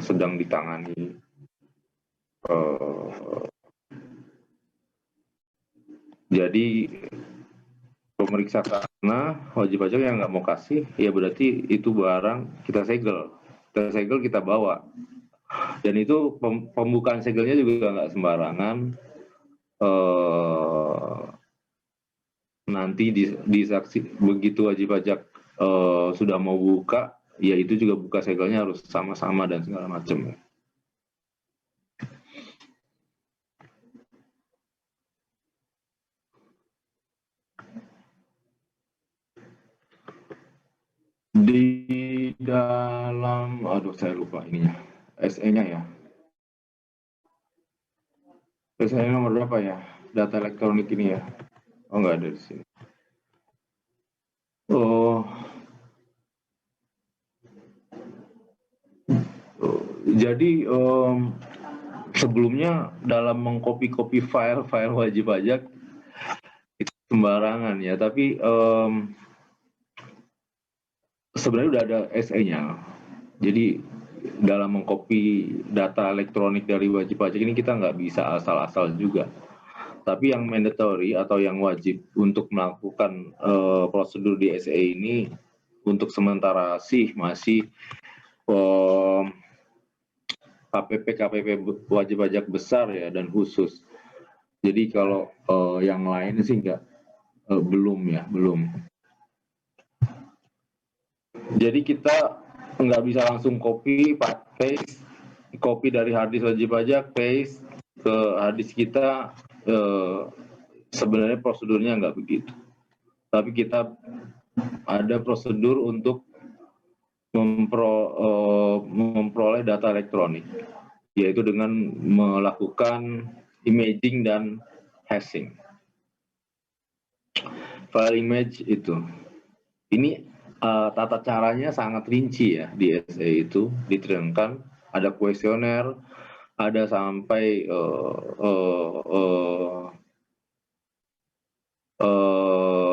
sedang ditangani. Jadi pemeriksa karena wajib pajak yang nggak mau kasih, ya berarti itu barang kita segel, kita bawa. Dan itu pembukaan segelnya juga nggak sembarangan. Nanti disaksi begitu wajib pajak sudah mau buka, ya itu juga buka segelnya harus sama-sama dan segala macam. Di dalam, saya lupa ininya, SE-nya ya. SE nomor berapa ya? Data elektronik ini ya. Oh, nggak ada di sini. Jadi sebelumnya dalam mengcopy file wajib pajak itu sembarangan ya, tapi sebenarnya udah ada SE-nya. Jadi dalam mengcopy data elektronik dari wajib pajak ini kita nggak bisa asal-asal juga. Tapi yang mandatory atau yang wajib untuk melakukan prosedur di SE ini untuk sementara sih masih KPP wajib pajak besar ya dan khusus. Jadi kalau yang lain sih belum. Jadi kita nggak bisa langsung paste dari harddisk wajib pajak paste ke harddisk kita. Sebenarnya prosedurnya nggak begitu. Tapi kita ada prosedur untuk memperoleh data elektronik, yaitu dengan melakukan imaging dan hashing. File image itu. Ini tata caranya sangat rinci ya di essay itu diterangkan. Ada kuesioner, ada sampai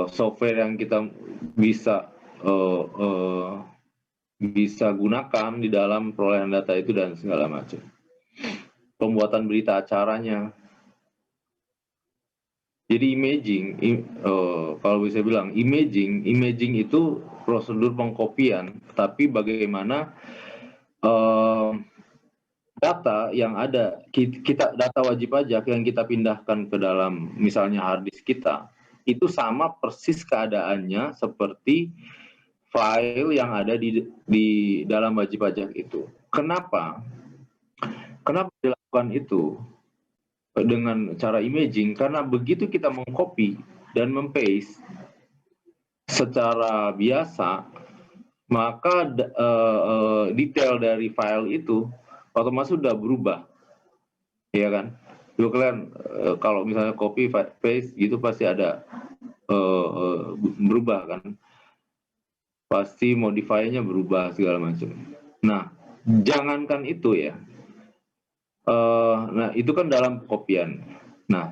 software yang kita bisa gunakan di dalam perolehan data itu dan segala macam. Pembuatan berita acaranya. Jadi kalau bisa bilang imaging itu prosedur pengkopian, tapi bagaimana data yang ada data wajib pajak yang kita pindahkan ke dalam misalnya hard disk kita itu sama persis keadaannya seperti file yang ada di dalam wajib pajak itu. Kenapa dilakukan itu dengan cara imaging? Karena begitu kita mengcopy dan mempaste secara biasa, maka detail dari file itu otomatis sudah berubah, ya kan? Jadi kalian kalau misalnya copy paste gitu pasti ada berubah kan? Pasti modify-nya berubah segala macam. Nah, jangankan itu ya. Nah, itu kan dalam kopian. Nah,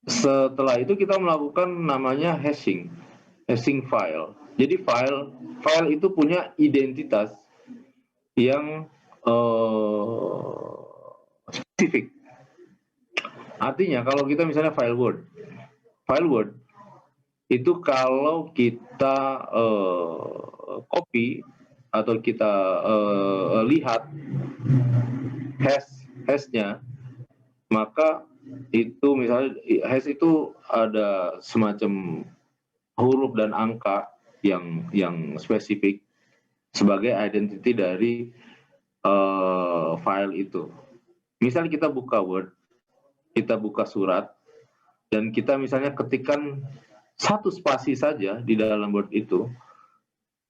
setelah itu kita melakukan namanya hashing file. Jadi file itu punya identitas yang spesifik. Artinya kalau kita misalnya file Word itu kalau kita copy atau kita lihat hash-nya, maka itu misalnya hash itu ada semacam huruf dan angka yang spesifik sebagai identity dari file itu. Misalnya kita buka Word, kita buka surat, dan kita misalnya ketikkan satu spasi saja di dalam Word itu,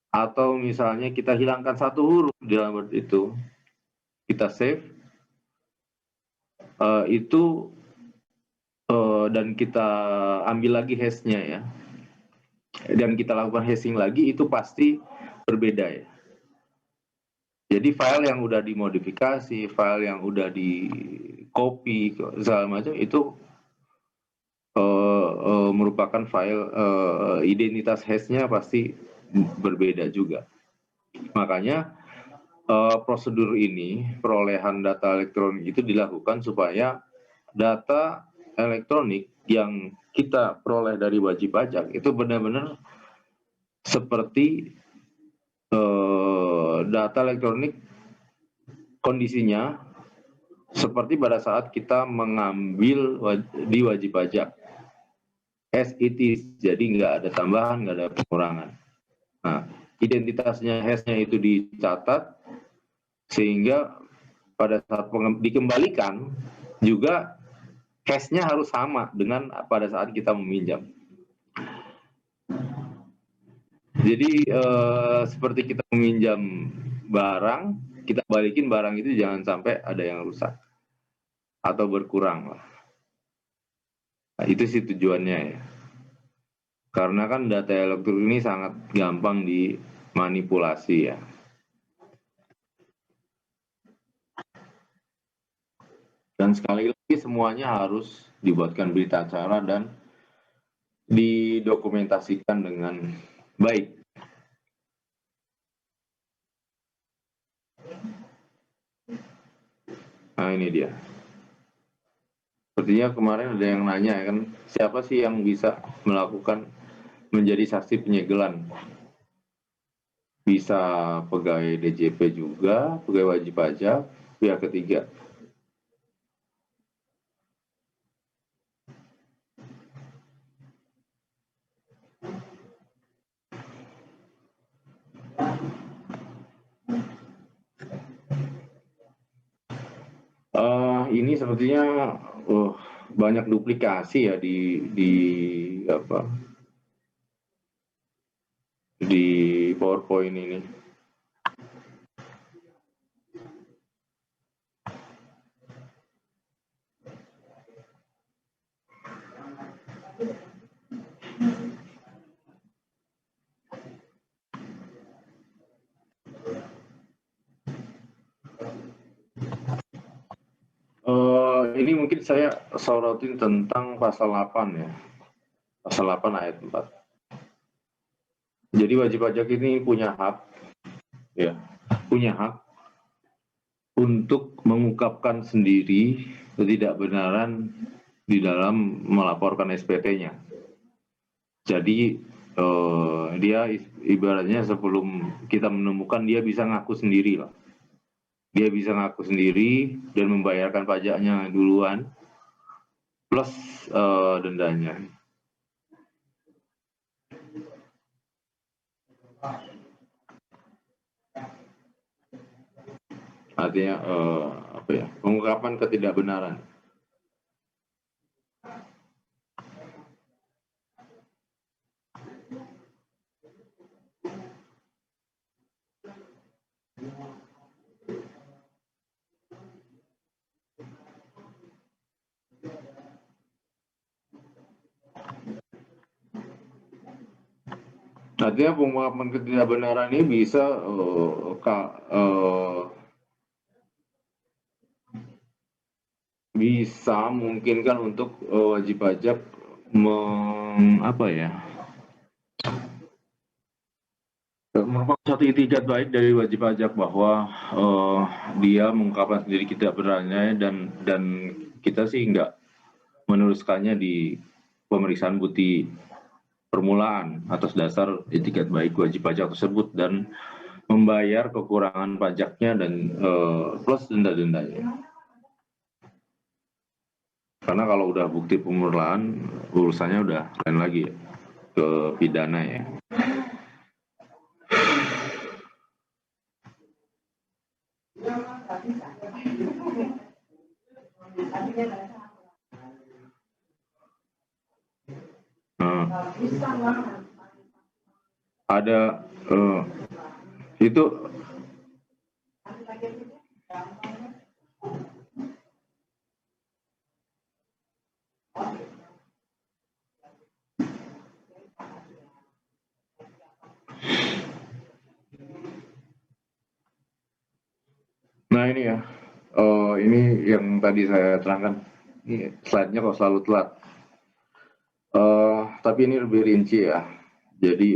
atau misalnya kita hilangkan satu huruf di dalam Word itu, kita save, dan kita ambil lagi hash-nya ya, dan kita lakukan hashing lagi, itu pasti berbeda ya. Jadi file yang udah dimodifikasi, file yang udah di copy segala macam itu merupakan file identitas hash-nya pasti berbeda juga. Makanya prosedur ini, perolehan data elektronik itu dilakukan supaya data elektronik yang kita peroleh dari wajib pajak itu benar-benar seperti data elektronik kondisinya seperti pada saat kita mengambil di wajib pajak as it is, jadi nggak ada tambahan, nggak ada pengurangan. Nah, identitasnya hash-nya itu dicatat sehingga pada saat dikembalikan juga hash-nya harus sama dengan pada saat kita meminjam. Jadi seperti kita meminjam barang, kita balikin barang itu jangan sampai ada yang rusak atau berkurang lah. Nah, itu sih tujuannya ya. Karena kan data elektronik ini sangat gampang dimanipulasi ya. Dan sekali lagi semuanya harus dibuatkan berita acara dan didokumentasikan dengan baik. Nah ini dia. Sepertinya kemarin ada yang nanya kan, siapa sih yang bisa melakukan menjadi saksi penyegelan? Bisa pegawai DJP juga, pegawai wajib pajak, pihak ketiga. Ini sepertinya banyak duplikasi ya di PowerPoint ini. ini mungkin saya sorotin tentang pasal 8 ya. Pasal 8 ayat 4. Jadi wajib pajak ini punya hak, ya, punya hak untuk mengungkapkan sendiri ketidakbenaran di dalam melaporkan SPT-nya. Jadi dia ibaratnya sebelum kita menemukan dia bisa ngaku sendiri lah. Dia bisa ngaku sendiri dan membayarkan pajaknya duluan plus dendanya. Artinya apa ya? Pengungkapan ketidakbenaran. Artinya pengungkapan ketidakbenaran ini bisa bisa memungkinkan untuk wajib pajak merupakan satu itikat baik dari wajib pajak bahwa dia mengungkapkan sendiri ketidakbenarannya dan kita sih nggak meneruskannya di pemeriksaan bukti permulaan atas dasar itikat baik wajib pajak tersebut dan membayar kekurangan pajaknya dan plus denda-dendanya. Karena kalau udah bukti permulaan urusannya udah lain lagi ya, ke pidana ya. Ada itu nah ini ya, ini yang tadi saya terangkan. Ini slide-nya kok selalu telat. Tapi ini lebih rinci ya. Jadi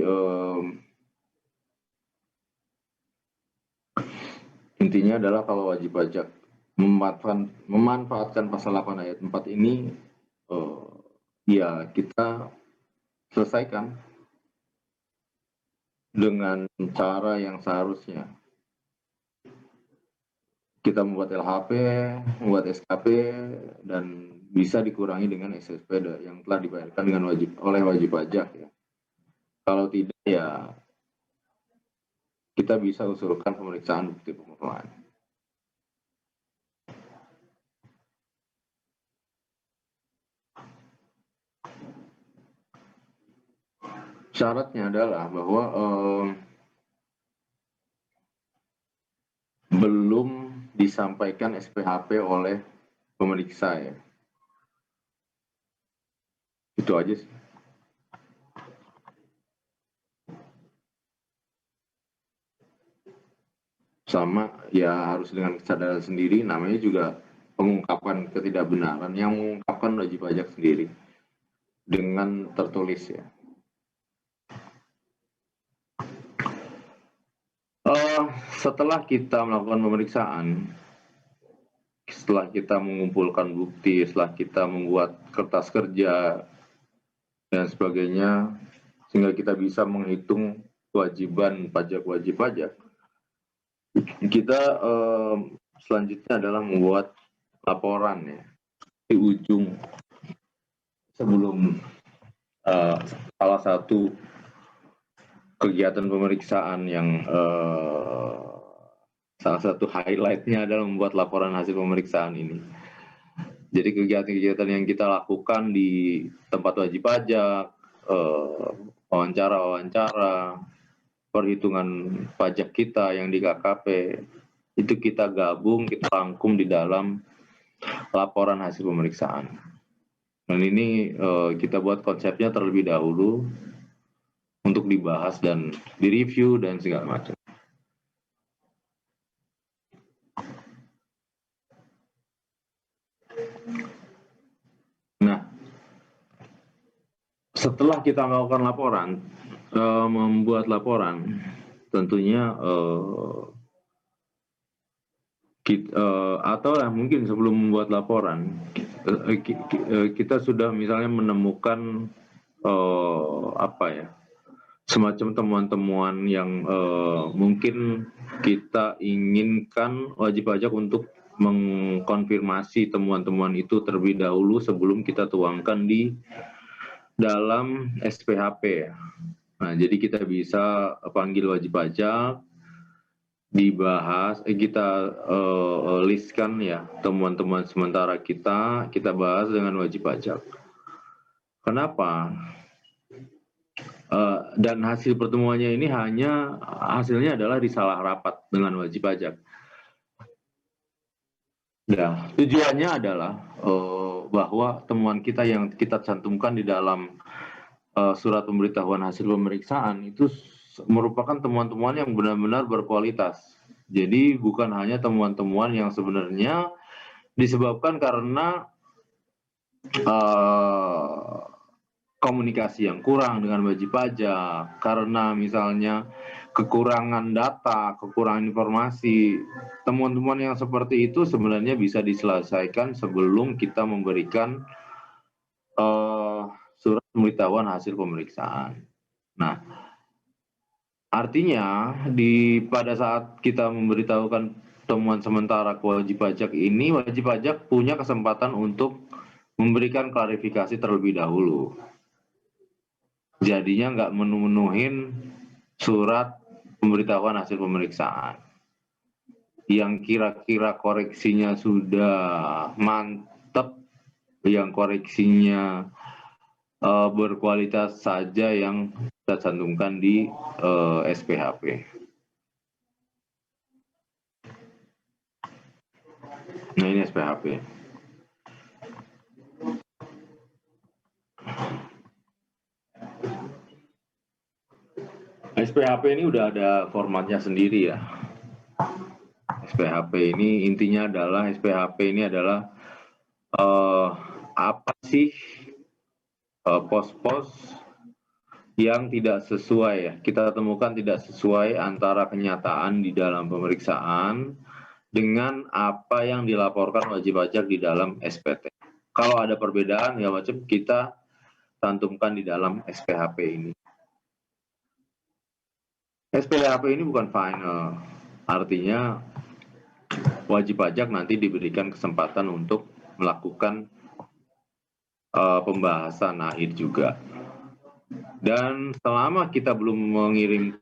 intinya adalah kalau wajib pajak memanfaatkan pasal 8 ayat 4 ini, ya kita selesaikan dengan cara yang seharusnya. Kita membuat LHP, membuat SKP, dan bisa dikurangi dengan SSP yang telah dibayarkan dengan oleh wajib pajak ya. Kalau tidak ya kita bisa usulkan pemeriksaan bukti permulaan. Syaratnya adalah bahwa belum disampaikan SPHP oleh pemeriksa ya. Itu aja sih. Sama ya harus dengan kesadaran sendiri, namanya juga pengungkapan ketidakbenaran yang mengungkapkan wajib pajak sendiri dengan tertulis ya. Setelah kita melakukan pemeriksaan, setelah kita mengumpulkan bukti, setelah kita membuat kertas kerja dan sebagainya, sehingga kita bisa menghitung kewajiban pajak wajib pajak, kita selanjutnya adalah membuat laporan ya di ujung sebelum salah satu kegiatan pemeriksaan yang salah satu highlight-nya adalah membuat laporan hasil pemeriksaan ini. Jadi kegiatan-kegiatan yang kita lakukan di tempat wajib pajak, wawancara-wawancara, perhitungan pajak kita yang di KKP, itu kita gabung, kita rangkum di dalam laporan hasil pemeriksaan. Dan ini kita buat konsepnya terlebih dahulu untuk dibahas dan direview dan segala macam. setelah kita melakukan laporan, membuat laporan, tentunya atau mungkin sebelum membuat laporan, kita sudah misalnya menemukan semacam temuan-temuan yang mungkin kita inginkan wajib pajak untuk mengkonfirmasi temuan-temuan itu terlebih dahulu sebelum kita tuangkan di dalam SPHP. Nah, jadi kita bisa panggil wajib pajak, dibahas, kita listkan ya temuan-temuan sementara kita bahas dengan wajib pajak. Kenapa? Dan hasil pertemuannya ini hasilnya adalah disalah rapat dengan wajib pajak. Ya, tujuannya adalah bahwa temuan kita yang kita cantumkan di dalam surat pemberitahuan hasil pemeriksaan itu merupakan temuan-temuan yang benar-benar berkualitas. Jadi bukan hanya temuan-temuan yang sebenarnya disebabkan karena komunikasi yang kurang dengan wajib pajak, karena misalnya kekurangan data, kekurangan informasi. Temuan-temuan yang seperti itu sebenarnya bisa diselesaikan sebelum kita memberikan surat pemberitahuan hasil pemeriksaan. Nah, artinya pada saat kita memberitahukan temuan sementara ke wajib pajak ini, wajib pajak punya kesempatan untuk memberikan klarifikasi terlebih dahulu. Jadinya nggak menuhin surat pemberitahuan hasil pemeriksaan yang kira-kira koreksinya sudah mantap, yang koreksinya berkualitas saja yang kita cantumkan di SPHP. Nah, ini SPHP. SPHP ini udah ada formatnya sendiri ya. SPHP ini intinya adalah apa sih pos-pos yang tidak sesuai ya. Kita temukan tidak sesuai antara kenyataan di dalam pemeriksaan dengan apa yang dilaporkan wajib pajak di dalam SPT. Kalau ada perbedaan ya macam kita cantumkan di dalam SPHP ini. SPHP ini bukan final, artinya wajib pajak nanti diberikan kesempatan untuk melakukan pembahasan akhir juga. Dan selama kita belum mengirim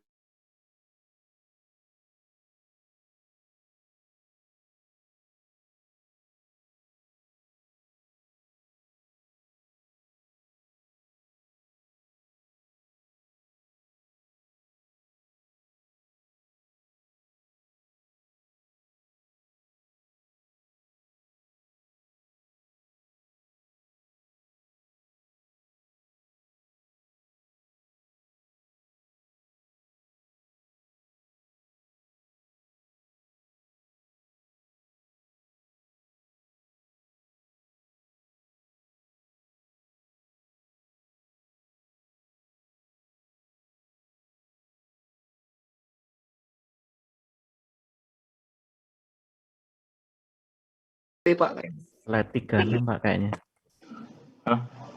Pak. Slide 36 Pak kayaknya.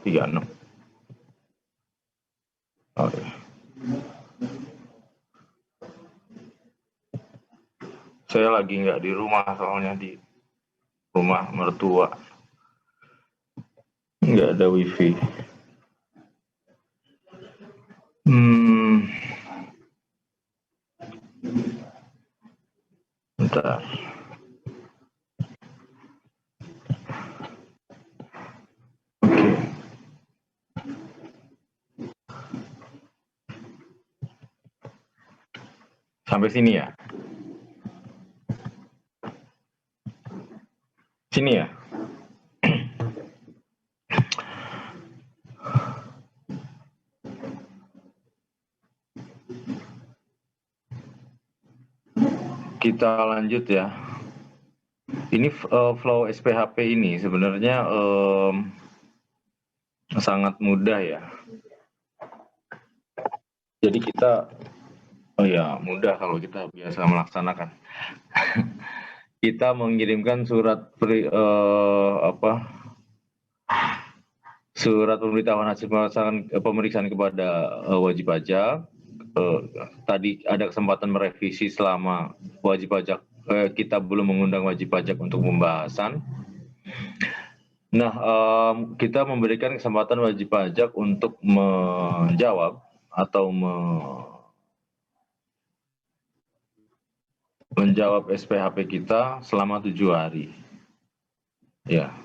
36. Oh, iya. Saya lagi nggak di rumah, soalnya di rumah mertua. Nggak ada wifi. Bentar. Sampai sini ya? Sini ya? Kita lanjut ya. Ini flow SPHP ini sebenarnya sangat mudah ya. Jadi kita, oh ya mudah kalau kita biasa melaksanakan. Kita mengirimkan surat surat pemberitahuan hasil pemeriksaan kepada wajib pajak. Tadi ada kesempatan merevisi selama wajib pajak kita belum mengundang wajib pajak untuk pembahasan. Nah, kita memberikan kesempatan wajib pajak untuk menjawab atau menjawab SPHP kita selama 7 hari. Ya.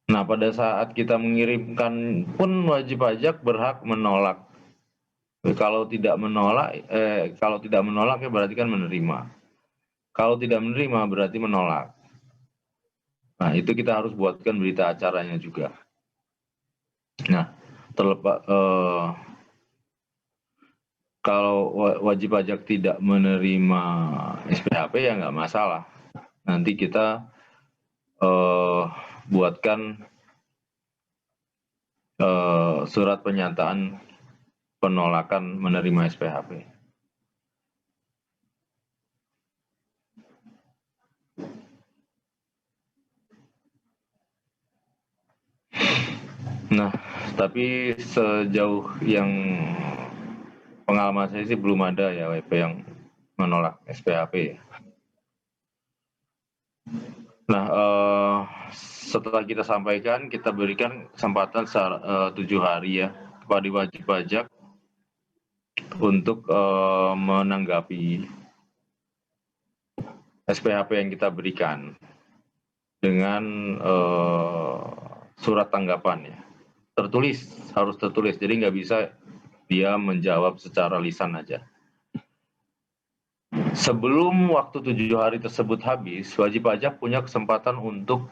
Nah, pada saat kita mengirimkan pun wajib pajak berhak menolak. Kalau tidak menolak ya berarti kan menerima. Kalau tidak menerima berarti menolak. Nah, itu kita harus buatkan berita acaranya juga. Nah, terlepas kalau wajib pajak tidak menerima SPHP ya nggak masalah. Nanti kita buatkan surat pernyataan penolakan menerima SPHP. Nah, tapi sejauh yang pengalaman saya sih belum ada ya WP yang menolak SPHP. Nah, setelah kita sampaikan, kita berikan kesempatan 7 hari ya kepada wajib pajak untuk menanggapi SPHP yang kita berikan dengan surat tanggapan ya. Tertulis, harus tertulis, jadi nggak bisa dia menjawab secara lisan aja. Sebelum waktu 7 hari tersebut habis, wajib pajak punya kesempatan untuk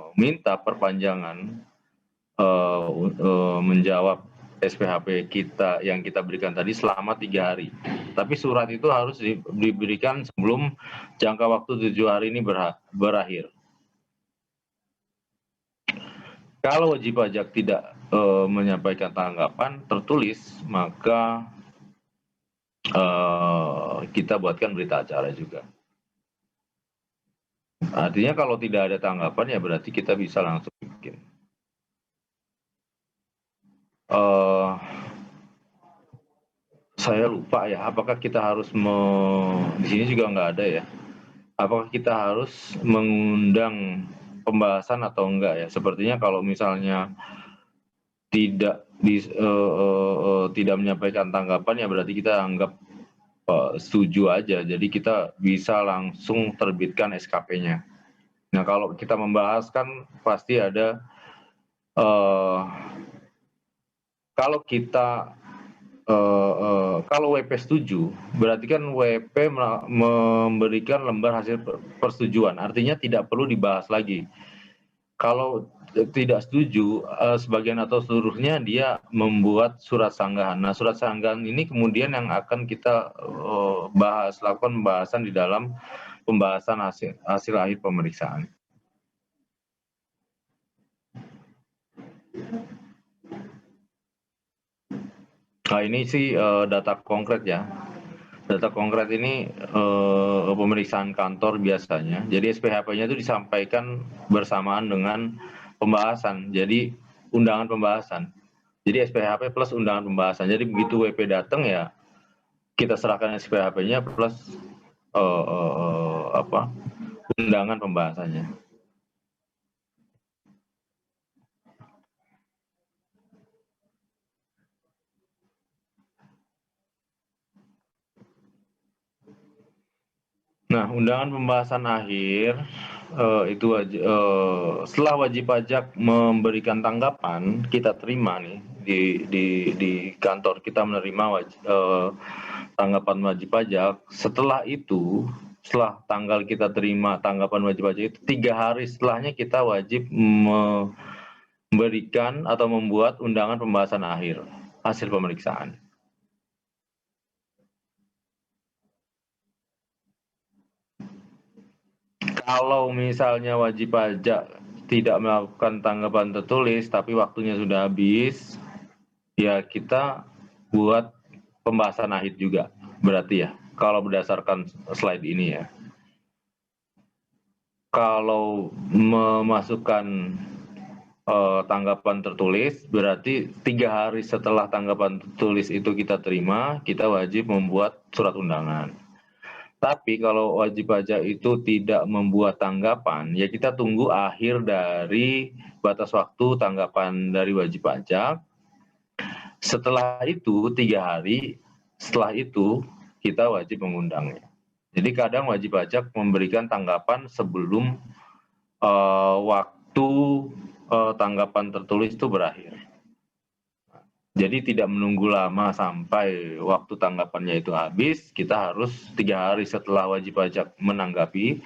meminta perpanjangan menjawab SPHP kita yang kita berikan tadi selama 3 hari. Tapi surat itu harus diberikan sebelum jangka waktu 7 hari ini berakhir. Kalau wajib pajak tidak menyampaikan tanggapan tertulis, maka kita buatkan berita acara juga. Artinya kalau tidak ada tanggapan ya berarti kita bisa langsung bikin. Saya lupa ya, apakah kita harus di sini juga nggak ada ya. Apakah kita harus mengundang pembahasan atau enggak ya? Sepertinya kalau misalnya tidak menyampaikan tanggapan ya berarti kita anggap setuju aja. Jadi kita bisa langsung terbitkan SKP-nya. Nah, kalau kita membahas kan pasti ada kalau kita kalau WP setuju, berarti kan WP memberikan lembar hasil persetujuan, artinya tidak perlu dibahas lagi. Kalau tidak setuju, sebagian atau seluruhnya dia membuat surat sanggahan. Nah, surat sanggahan ini kemudian yang akan kita lakukan pembahasan di dalam pembahasan hasil akhir pemeriksaan. Nah, ini sih data konkret ya. Data konkret ini pemeriksaan kantor biasanya. Jadi SPHP-nya itu disampaikan bersamaan dengan pembahasan. Jadi undangan pembahasan. Jadi SPHP plus undangan pembahasan. Jadi begitu WP datang ya kita serahkan SPHP-nya plus undangan pembahasannya. Nah, undangan pembahasan akhir itu setelah wajib pajak memberikan tanggapan, kita terima nih di kantor kita menerima tanggapan wajib pajak. Setelah itu, setelah tanggal kita terima tanggapan wajib pajak itu 3 hari setelahnya kita wajib memberikan atau membuat undangan pembahasan akhir hasil pemeriksaan. Kalau misalnya wajib pajak tidak melakukan tanggapan tertulis tapi waktunya sudah habis, ya kita buat pembahasan akhir juga berarti ya, kalau berdasarkan slide ini ya. Kalau memasukkan tanggapan tertulis, berarti 3 hari setelah tanggapan tertulis itu kita terima, kita wajib membuat surat undangan. Tapi kalau wajib pajak itu tidak membuat tanggapan, ya kita tunggu akhir dari batas waktu tanggapan dari wajib pajak. Setelah itu 3 hari, setelah itu kita wajib mengundangnya. Jadi kadang wajib pajak memberikan tanggapan sebelum waktu tanggapan tertulis itu berakhir. Jadi tidak menunggu lama sampai waktu tanggapannya itu habis, kita harus 3 hari setelah wajib pajak menanggapi.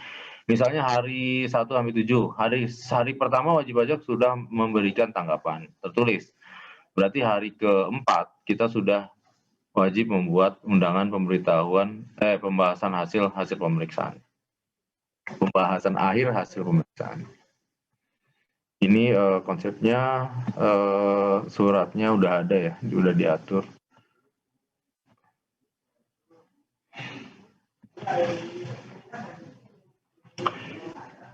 Misalnya hari 1 sampai 7, hari pertama wajib pajak sudah memberikan tanggapan tertulis. Berarti hari keempat kita sudah wajib membuat undangan pembahasan hasil pemeriksaan. Pembahasan akhir hasil pemeriksaan. Ini konsepnya, suratnya udah ada ya, udah diatur.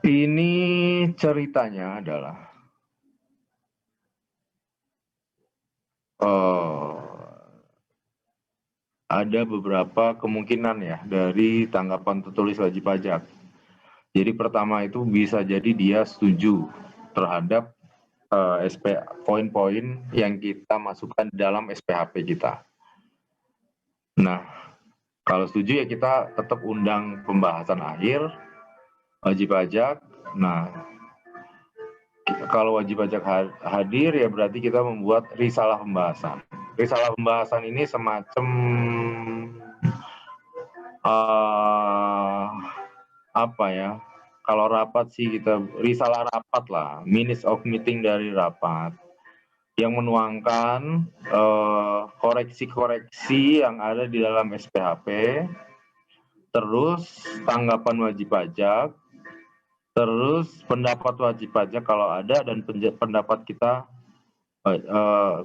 Ini ceritanya adalah ada beberapa kemungkinan ya dari tanggapan tertulis wajib pajak. Jadi pertama itu bisa jadi dia setuju terhadap poin-poin yang kita masukkan dalam SPHP kita. Nah, kalau setuju ya kita tetap undang pembahasan akhir wajib pajak. Nah, kalau wajib pajak hadir ya berarti kita membuat risalah pembahasan. Risalah pembahasan ini semacam apa ya? Kalau rapat sih kita risalah rapat lah, minutes of meeting dari rapat yang menuangkan koreksi-koreksi yang ada di dalam SPHP, terus tanggapan wajib pajak, terus pendapat wajib pajak kalau ada dan pendapat kita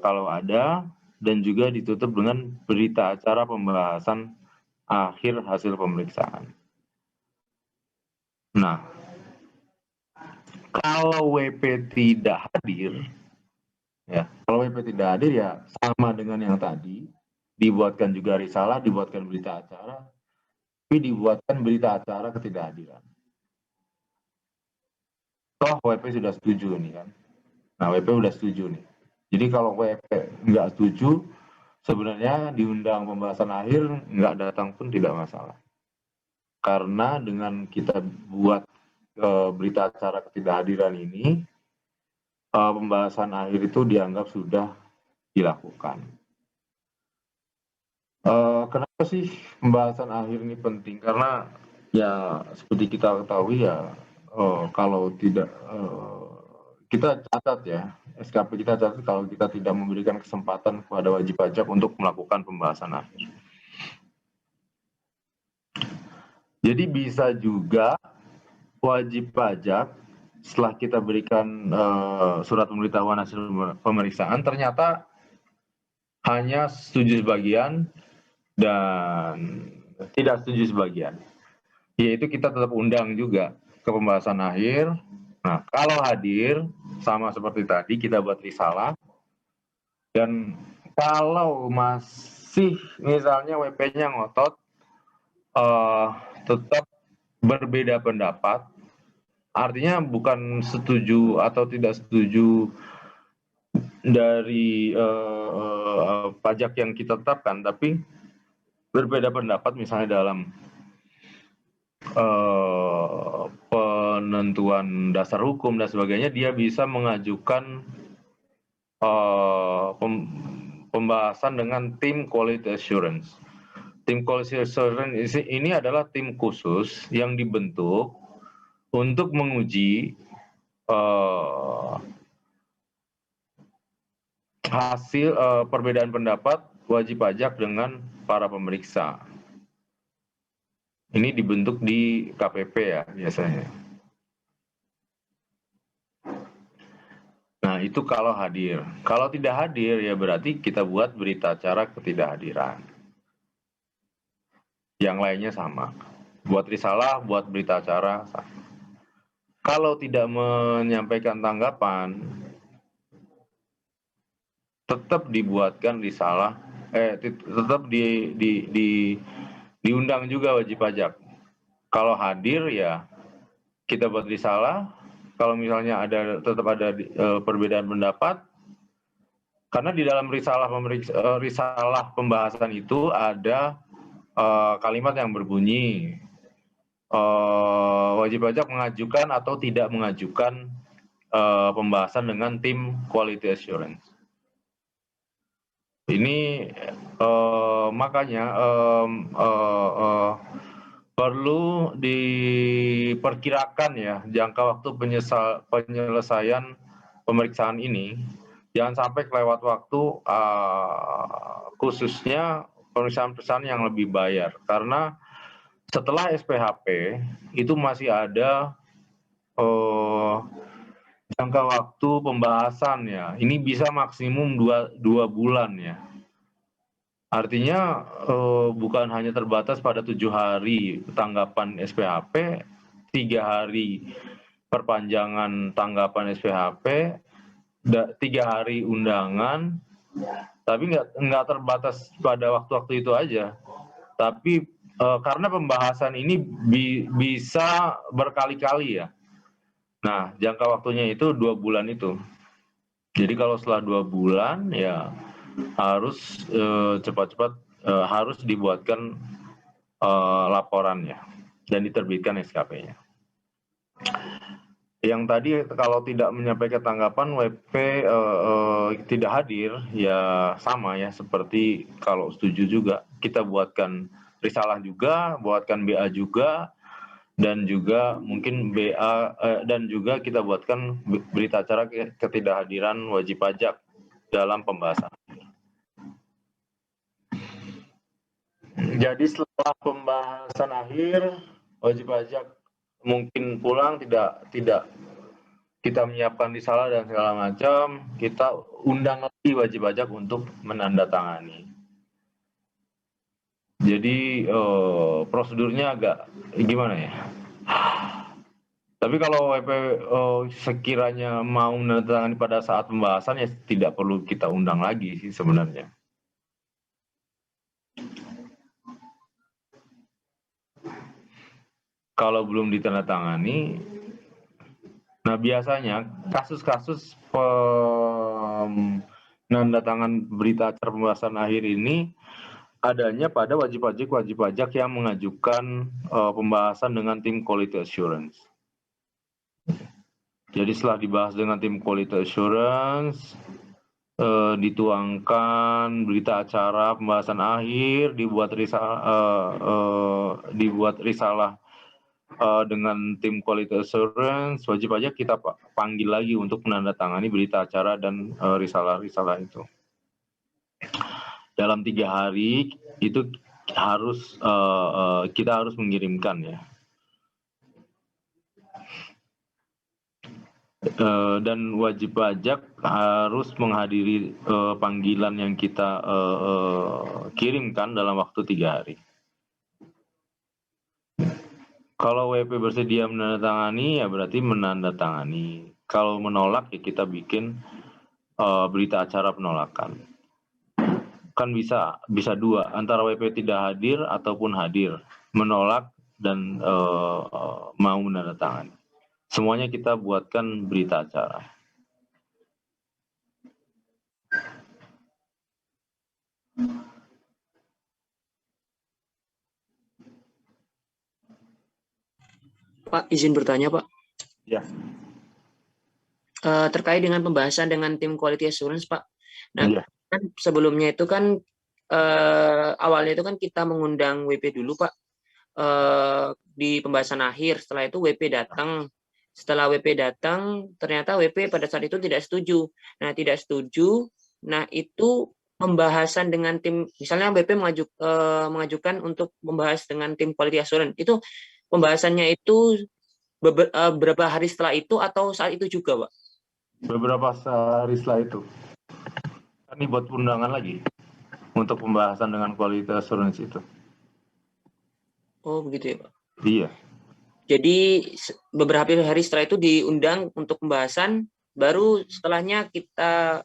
kalau ada, dan juga ditutup dengan berita acara pembahasan akhir hasil pemeriksaan. Nah, kalau WP tidak hadir, ya, kalau WP tidak hadir ya sama dengan yang tadi, dibuatkan juga risalah, dibuatkan berita acara, tapi dibuatkan berita acara ketidakhadiran. Toh WP sudah setuju nih kan. Nah, WP sudah setuju nih. Jadi kalau WP nggak setuju, sebenarnya diundang pembahasan akhir nggak datang pun tidak masalah. Karena dengan kita buat berita acara ketidakhadiran ini, pembahasan akhir itu dianggap sudah dilakukan. Kenapa sih pembahasan akhir ini penting? Karena ya seperti kita ketahui ya, kalau tidak kita catat ya, SKP kita catat kalau kita tidak memberikan kesempatan kepada wajib pajak untuk melakukan pembahasan akhir. Jadi bisa juga wajib pajak setelah kita berikan surat pemberitahuan hasil pemeriksaan ternyata hanya setuju sebagian dan tidak setuju sebagian. Yaitu kita tetap undang juga ke pembahasan akhir. Nah, kalau hadir sama seperti tadi kita buat risalah, dan kalau masih misalnya WP-nya ngotot tetap berbeda pendapat, artinya bukan setuju atau tidak setuju dari pajak yang kita tetapkan, tapi berbeda pendapat misalnya dalam penentuan dasar hukum dan sebagainya, dia bisa mengajukan pembahasan dengan tim quality assurance. Tim quality assurance ini adalah tim khusus yang dibentuk untuk menguji hasil perbedaan pendapat wajib pajak dengan para pemeriksa. Ini dibentuk di KPP ya biasanya. Nah, itu kalau hadir. Kalau tidak hadir, ya berarti kita buat berita acara ketidakhadiran. Yang lainnya sama. Buat risalah, buat berita acara, sama. Kalau tidak menyampaikan tanggapan, tetap dibuatkan risalah, tetap diundang juga wajib pajak. Kalau hadir, ya kita buat risalah. Kalau misalnya tetap ada perbedaan pendapat, karena di dalam risalah pembahasan itu ada kalimat yang berbunyi wajib pajak mengajukan atau tidak mengajukan pembahasan dengan tim quality assurance. Ini makanya perlu diperkirakan ya jangka waktu penyelesaian pemeriksaan ini. Jangan sampai kelewat waktu, khususnya pemeriksaan yang lebih bayar. Karena setelah SPHP itu masih ada jangka waktu pembahasan ya. Ini bisa maksimum 2 bulan ya. Artinya bukan hanya terbatas pada 7 hari tanggapan SPHP, 3 hari perpanjangan tanggapan SPHP, 3 hari undangan, tapi nggak terbatas pada waktu-waktu itu aja. Tapi karena pembahasan ini bisa berkali-kali ya. Nah, jangka waktunya itu 2 bulan itu. Jadi kalau setelah 2 bulan ya harus cepat-cepat harus dibuatkan laporannya dan diterbitkan SKP-nya. Yang tadi kalau tidak menyampaikan tanggapan WP tidak hadir ya sama ya seperti kalau setuju juga kita buatkan risalah juga, buatkan BA juga, dan juga mungkin BA dan juga kita buatkan berita acara ketidakhadiran wajib pajak dalam pembahasan. Jadi setelah pembahasan akhir wajib pajak mungkin pulang tidak kita menyiapkan risalah dan segala macam, kita undang lagi wajib pajak untuk menandatangani. Jadi prosedurnya agak gimana ya? Tapi kalau WP sekiranya mau menandatangani pada saat pembahasan ya tidak perlu kita undang lagi sih sebenarnya. Kalau belum ditandatangani, nah biasanya kasus-kasus penandatangan berita acara pembahasan akhir ini adanya pada wajib pajak yang mengajukan pembahasan dengan tim quality assurance. Jadi setelah dibahas dengan tim quality assurance, dituangkan berita acara pembahasan akhir, dibuat risalah dengan tim quality assurance, wajib pajak kita panggil lagi untuk menandatangani berita acara dan risalah-risalah itu. Dalam 3 hari itu harus kita harus mengirimkan ya. Dan wajib pajak harus menghadiri panggilan yang kita kirimkan dalam waktu 3 hari. Kalau WP bersedia menandatangani, ya berarti menandatangani. Kalau menolak, ya kita bikin berita acara penolakan. Kan bisa 2, antara WP tidak hadir ataupun hadir, menolak dan mau menandatangani. Semuanya kita buatkan berita acara. Pak, izin bertanya, Pak. Ya. Terkait dengan pembahasan dengan tim quality assurance, Pak. Nah, Ya. kan sebelumnya itu kan awalnya itu kan kita mengundang WP dulu, Pak. Di pembahasan akhir. Setelah itu WP datang. Setelah WP datang, ternyata WP pada saat itu tidak setuju. Nah, tidak setuju. Nah, itu pembahasan dengan tim, misalnya WP mengajukan untuk membahas dengan tim quality assurance. Itu pembahasannya itu berapa hari setelah itu atau saat itu juga, Pak? beberapa hari setelah itu. Kan ini buat undangan lagi untuk pembahasan dengan quality assurance itu. Oh begitu ya Pak. Iya. Jadi beberapa hari setelah itu diundang untuk pembahasan, baru setelahnya kita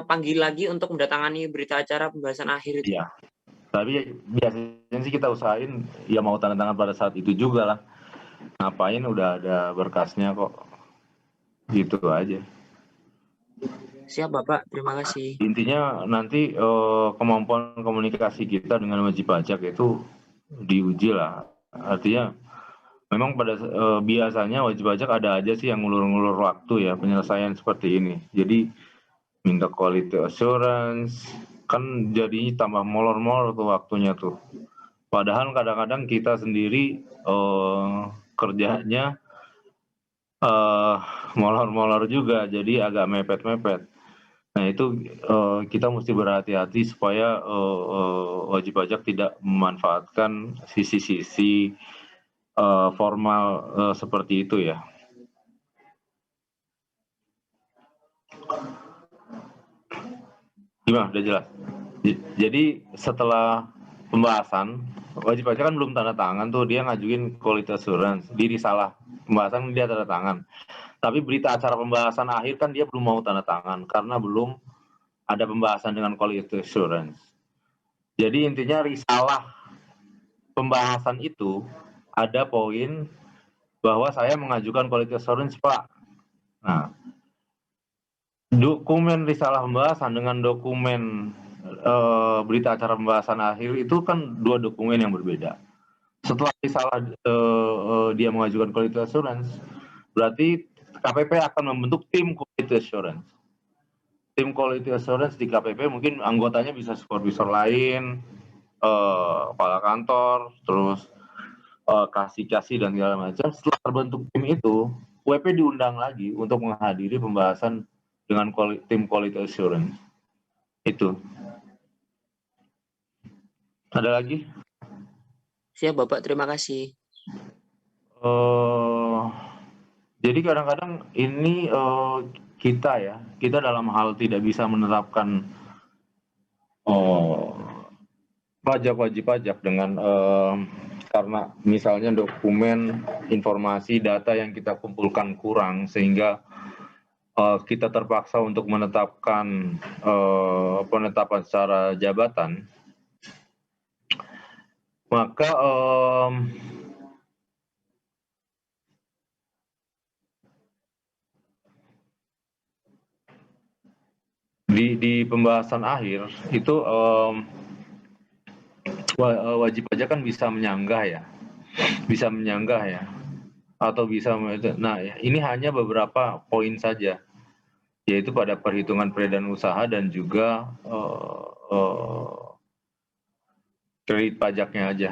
panggil lagi untuk mendatangani berita acara pembahasan akhir itu. Iya. Tapi biasanya sih kita usahain ya mau tanda tangan pada saat itu juga lah. Ngapain udah ada berkasnya kok. Gitu aja. Siap Bapak, terima kasih. Intinya nanti kemampuan komunikasi kita dengan wajib pajak itu diuji lah. Artinya memang pada biasanya wajib pajak ada aja sih yang ngulur-ngulur waktu ya penyelesaian seperti ini. Jadi minta quality assurance kan jadi tambah molor-molor tuh waktunya tuh. Padahal kadang-kadang kita sendiri kerjanya molor-molor juga, jadi agak mepet-mepet. Nah itu kita mesti berhati-hati supaya wajib pajak tidak memanfaatkan sisi-sisi formal seperti itu ya. Gimana? Udah jelas? Jadi setelah pembahasan, wajib pajak kan belum tanda tangan tuh, dia ngajuin quality assurance, diri salah, pembahasan dia tanda tangan. Tapi berita acara pembahasan akhir kan dia belum mau tanda tangan, karena belum ada pembahasan dengan quality assurance. Jadi intinya risalah pembahasan itu ada poin bahwa saya mengajukan quality assurance Pak. Nah, dokumen risalah pembahasan dengan dokumen berita acara pembahasan akhir itu kan dua dokumen yang berbeda. Setelah risalah dia mengajukan quality assurance, berarti KPP akan membentuk tim quality assurance. Tim quality assurance di KPP mungkin anggotanya bisa supervisor lain, kepala kantor, terus kasih dan segala macam. Setelah terbentuk tim itu, WP diundang lagi untuk menghadiri pembahasan dengan tim quality assurance. Itu. Ada lagi? Siap Bapak, terima kasih. Jadi kadang-kadang ini kita dalam hal tidak bisa menetapkan pajak wajib pajak dengan karena misalnya dokumen, informasi, data yang kita kumpulkan kurang sehingga kita terpaksa untuk menetapkan penetapan secara jabatan, maka di pembahasan akhir itu wajib pajak kan bisa menyanggah ya, atau bisa. Nah, ini hanya beberapa poin saja, yaitu pada perhitungan peredaran usaha dan juga kredit pajaknya aja.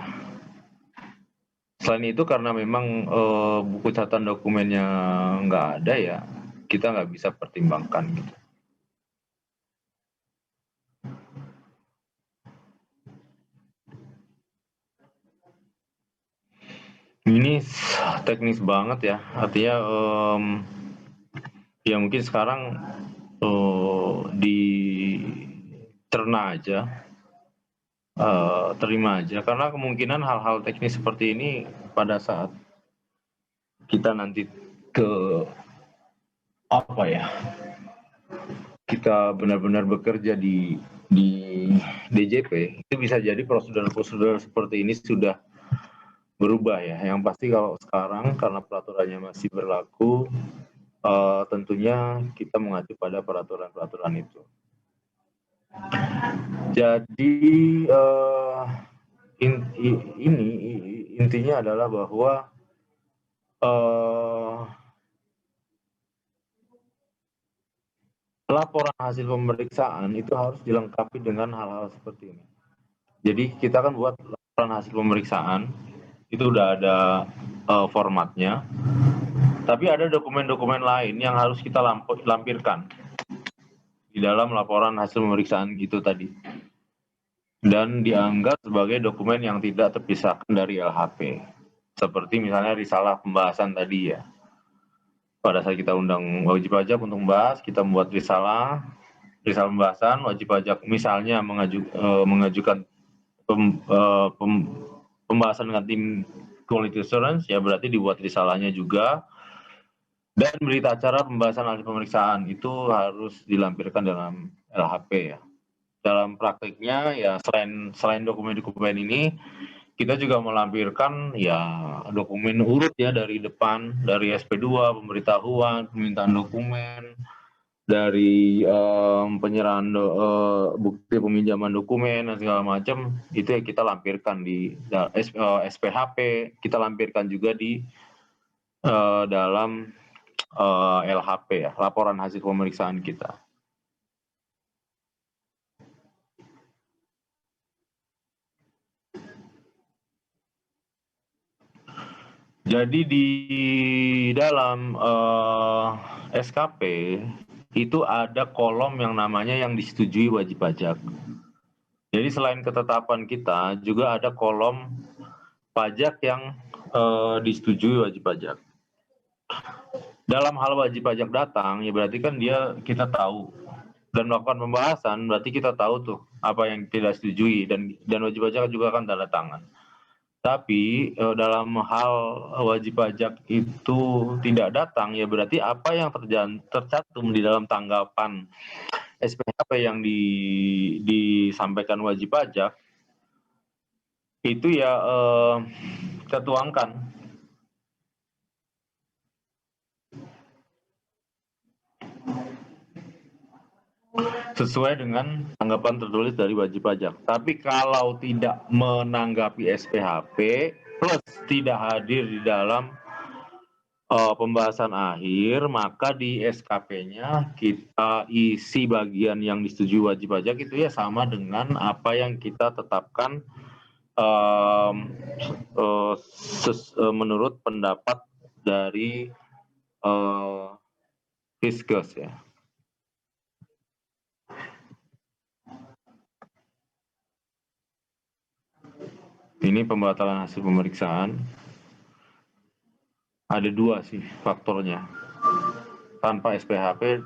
Selain itu karena memang buku catatan dokumennya nggak ada ya, kita nggak bisa pertimbangkan gitu. Ini teknis banget ya, artinya ya mungkin sekarang dicerna aja, terima aja, karena kemungkinan hal-hal teknis seperti ini pada saat kita nanti kita benar-benar bekerja di DJP, itu bisa jadi prosedur-prosedur seperti ini sudah berubah ya. Yang pasti kalau sekarang karena peraturannya masih berlaku, tentunya kita mengacu pada peraturan-peraturan itu. Jadi intinya adalah bahwa laporan hasil pemeriksaan itu harus dilengkapi dengan hal-hal seperti ini. Jadi kita kan buat laporan hasil pemeriksaan, itu udah ada formatnya, tapi ada dokumen-dokumen lain yang harus kita lampirkan di dalam laporan hasil pemeriksaan itu tadi, dan dianggap sebagai dokumen yang tidak terpisahkan dari LHP, seperti misalnya risalah pembahasan tadi ya. pada saat kita undang wajib pajak untuk membahas, kita membuat risalah pembahasan wajib pajak, misalnya mengajukan pembahasan dengan tim quality assurance, ya berarti dibuat risalahnya juga. Dan berita acara pembahasan hasil pemeriksaan itu harus dilampirkan dalam LHP ya. Dalam praktiknya ya selain dokumen-dokumen ini, kita juga melampirkan ya dokumen urut ya dari depan, dari SP2, pemberitahuan, permintaan dokumen, dari penyerahan bukti peminjaman dokumen dan segala macam, itu yang kita lampirkan di SPHP, kita lampirkan juga di dalam LHP ya, laporan hasil pemeriksaan kita. Jadi di dalam SKP itu ada kolom yang namanya yang disetujui wajib pajak. Jadi selain ketetapan kita, juga ada kolom pajak yang disetujui wajib pajak. Dalam hal wajib pajak datang, ya berarti kan kita tahu dan melakukan pembahasan, berarti kita tahu tuh apa yang tidak setujui, dan wajib pajak juga kan tanda tangan. Tapi dalam hal wajib pajak itu tidak datang, ya berarti apa yang tercantum di dalam tanggapan SPHP yang disampaikan wajib pajak itu ya ketuangkan. Sesuai dengan tanggapan tertulis dari wajib pajak. Tapi kalau tidak menanggapi SPHP plus tidak hadir di dalam pembahasan akhir, maka di SKP-nya kita isi bagian yang disetujui wajib pajak itu ya sama dengan apa yang kita tetapkan menurut pendapat dari Fiskes ya. Ini pembatalan hasil pemeriksaan. Ada dua sih faktornya. Tanpa SPHP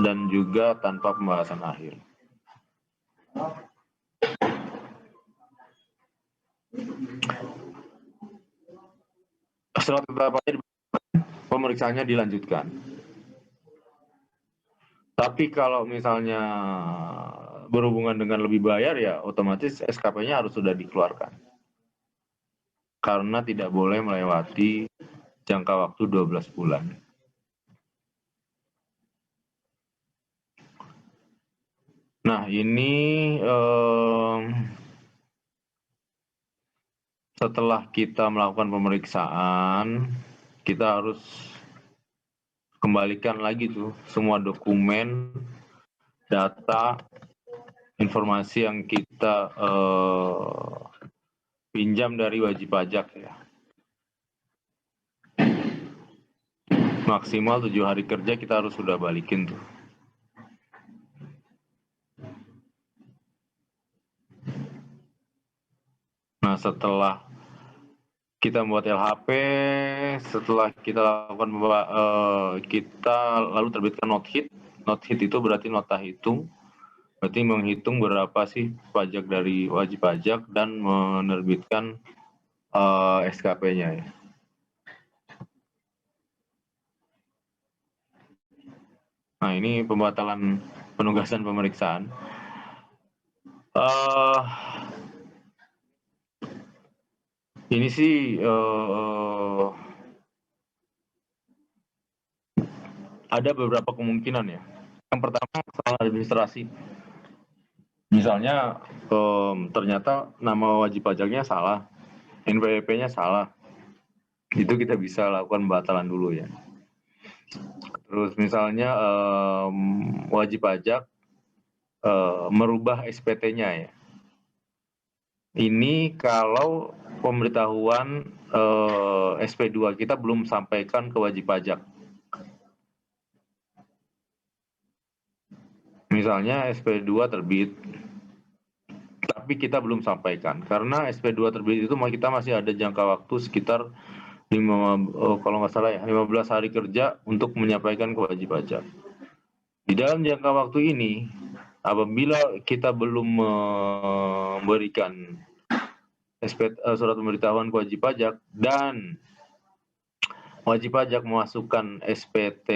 dan juga tanpa pembahasan akhir. Setelah ketetapannya pemeriksaannya dilanjutkan. Tapi kalau misalnya berhubungan dengan lebih bayar, ya otomatis SKP-nya harus sudah dikeluarkan. Karena tidak boleh melewati jangka waktu 12 bulan. Nah, ini setelah kita melakukan pemeriksaan, kita harus kembalikan lagi tuh semua dokumen, data, informasi yang kita pinjam dari wajib pajak ya. Maksimal 7 hari kerja kita harus sudah balikin tuh. Nah, setelah kita membuat LHP, setelah kita lakukan kita lalu terbitkan note hit. Note hit itu berarti nota hitung. Berarti menghitung berapa sih pajak dari wajib pajak dan menerbitkan SKP-nya ya. Nah, ini pembatalan penugasan pemeriksaan. Ini sih ada beberapa kemungkinan ya. Yang pertama, salah administrasi. Misalnya ternyata nama wajib pajaknya salah, NPWP-nya salah. Itu kita bisa lakukan pembatalan dulu ya. Terus misalnya wajib pajak merubah SPT-nya ya. Ini kalau pemberitahuan SP2 kita belum sampaikan ke wajib pajak. Misalnya SP2 terbit, tapi kita belum sampaikan. Karena SP2 terbit itu kita masih ada jangka waktu sekitar kalau nggak salah ya 15 hari kerja untuk menyampaikan ke wajib pajak. Di dalam jangka waktu ini, apabila kita belum memberikan surat pemberitahuan ke wajib pajak dan wajib pajak memasukkan SPT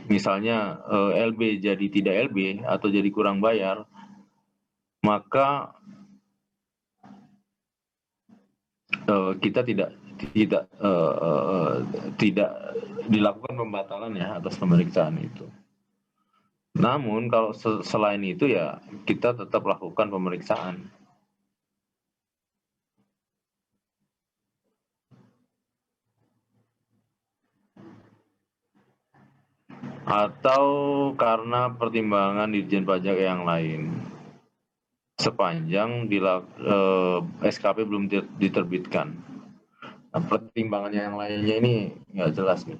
misalnya LB jadi tidak LB atau jadi kurang bayar, maka kita tidak dilakukan pembatalan ya atas pemeriksaan itu. Namun kalau selain itu ya kita tetap lakukan pemeriksaan. Atau karena pertimbangan Ditjen Pajak yang lain. Sepanjang SKP belum diterbitkan. Nah, pertimbangannya yang lainnya ini nggak jelas nih.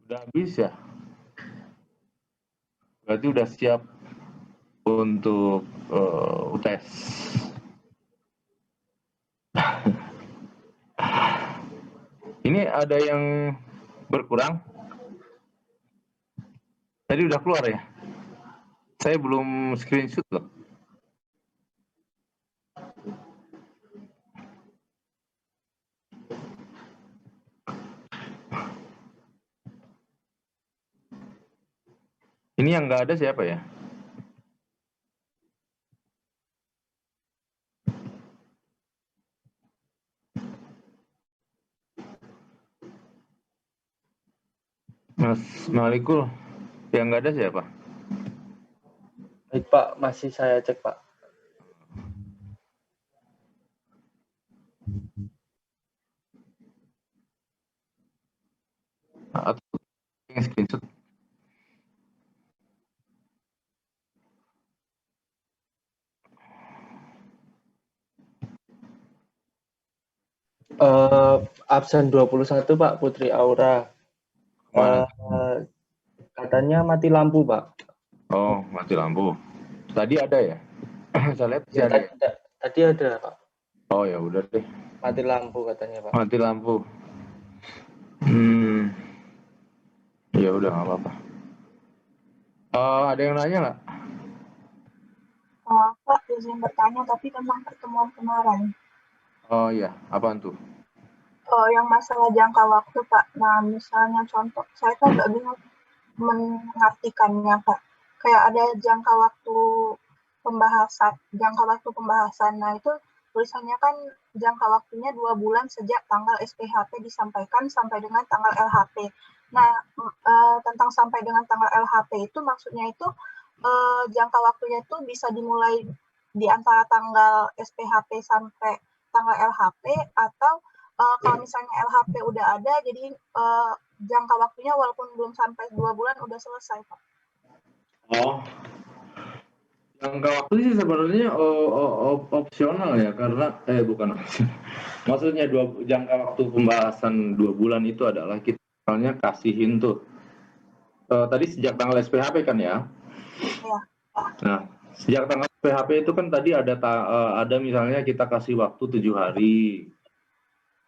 Udah habis ya? Berarti udah siap untuk UTS. Ini ada yang berkurang? Tadi udah keluar ya? Saya belum screenshot loh. Ini yang nggak ada siapa ya? Mas Malikul, yang nggak ada siapa? Baik Pak, masih saya cek Pak. Atau yang screenshot? Absen 21 Pak, Putri Aura. Katanya mati lampu Pak. Oh, mati lampu. Tadi ada ya? Saya lihat Ya, ada ya? tadi ada Pak. Oh ya udah deh. Mati lampu katanya Pak. Mati lampu. Ya udah nggak apa-apa. Ada yang nanya nggak? Pak, izin bertanya, tapi tentang pertemuan kemarin. Oh iya, apaan tuh? Yang masalah jangka waktu, Pak. Nah, misalnya contoh, saya tuh agak bingung mengartikannya, Pak. Kayak ada jangka waktu pembahasan. Nah, itu tulisannya kan jangka waktunya 2 bulan sejak tanggal SPHP disampaikan sampai dengan tanggal LHP. Nah, tentang sampai dengan tanggal LHP itu maksudnya itu jangka waktunya itu bisa dimulai di antara tanggal SPHP sampai tanggal LHP atau kalau misalnya LHP udah ada, jadi jangka waktunya walaupun belum sampai 2 bulan udah selesai, Pak. Oh, jangka waktu sih sebenarnya opsional ya, karena bukan opsional. Maksudnya jangka waktu pembahasan 2 bulan itu adalah kita misalnya kasihin tuh tadi sejak tanggal SPHP kan ya. Ya. Nah, sejak tanggal SPHP itu kan tadi ada misalnya kita kasih waktu 7 hari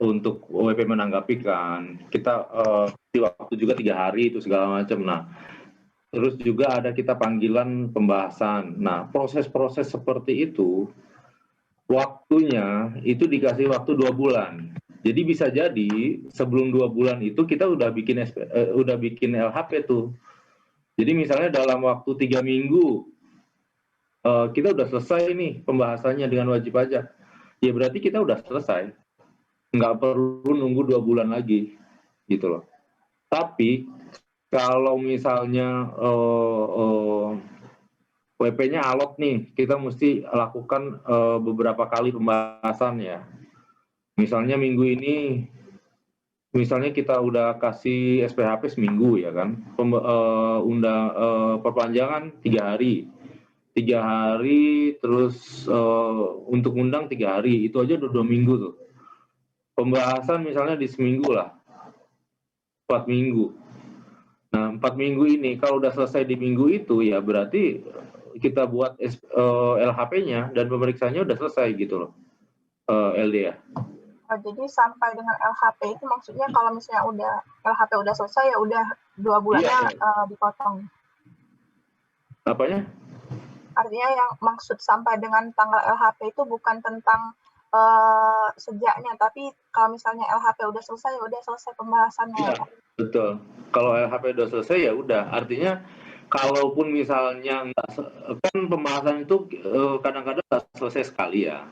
untuk WP menanggapi kan. Kita kasih waktu juga 3 hari itu segala macam. Nah, terus juga ada kita panggilan pembahasan. Nah, proses-proses seperti itu waktunya itu dikasih waktu 2 bulan. Jadi bisa jadi sebelum 2 bulan itu kita udah bikin LHP tuh. Jadi misalnya dalam waktu 3 minggu kita udah selesai nih pembahasannya dengan wajib pajak. Ya berarti kita udah selesai. Nggak perlu nunggu 2 bulan lagi gitu loh. Tapi kalau misalnya WP-nya alot nih, kita mesti lakukan beberapa kali pembahasan ya. Misalnya minggu ini, misalnya kita udah kasih SPHP seminggu ya kan, perpanjangan 3 hari. 3 hari, terus untuk undang 3 hari, itu aja udah 2 minggu tuh. Pembahasan misalnya di seminggu lah, 4 minggu. Nah, 4 minggu ini kalau udah selesai di minggu itu ya berarti kita buat LHP-nya dan pemeriksaannya udah selesai gitu loh, LD ya. Oh, jadi sampai dengan LHP itu maksudnya kalau misalnya udah LHP udah selesai ya udah 2 bulannya dipotong. Apanya? Artinya yang maksud sampai dengan tanggal LHP itu bukan tentang sejaknya, tapi kalau misalnya LHP udah selesai ya udah selesai pembahasannya. Iya, betul. Kalau LHP udah selesai ya udah. Artinya kalaupun misalnya kan pembahasan itu kadang-kadang nggak selesai sekali ya.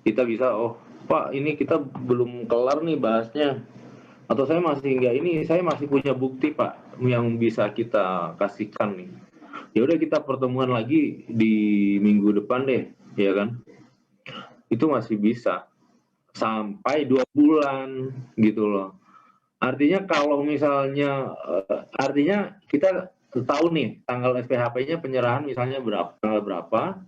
Kita bisa, oh Pak ini kita belum kelar nih bahasnya. Atau saya masih punya bukti Pak yang bisa kita kasihkan nih. Ya udah kita pertemuan lagi di minggu depan deh, ya kan? Itu masih bisa sampai 2 bulan gitu loh. Artinya kalau misalnya artinya kita tahu nih tanggal SPHP-nya penyerahan misalnya tanggal berapa,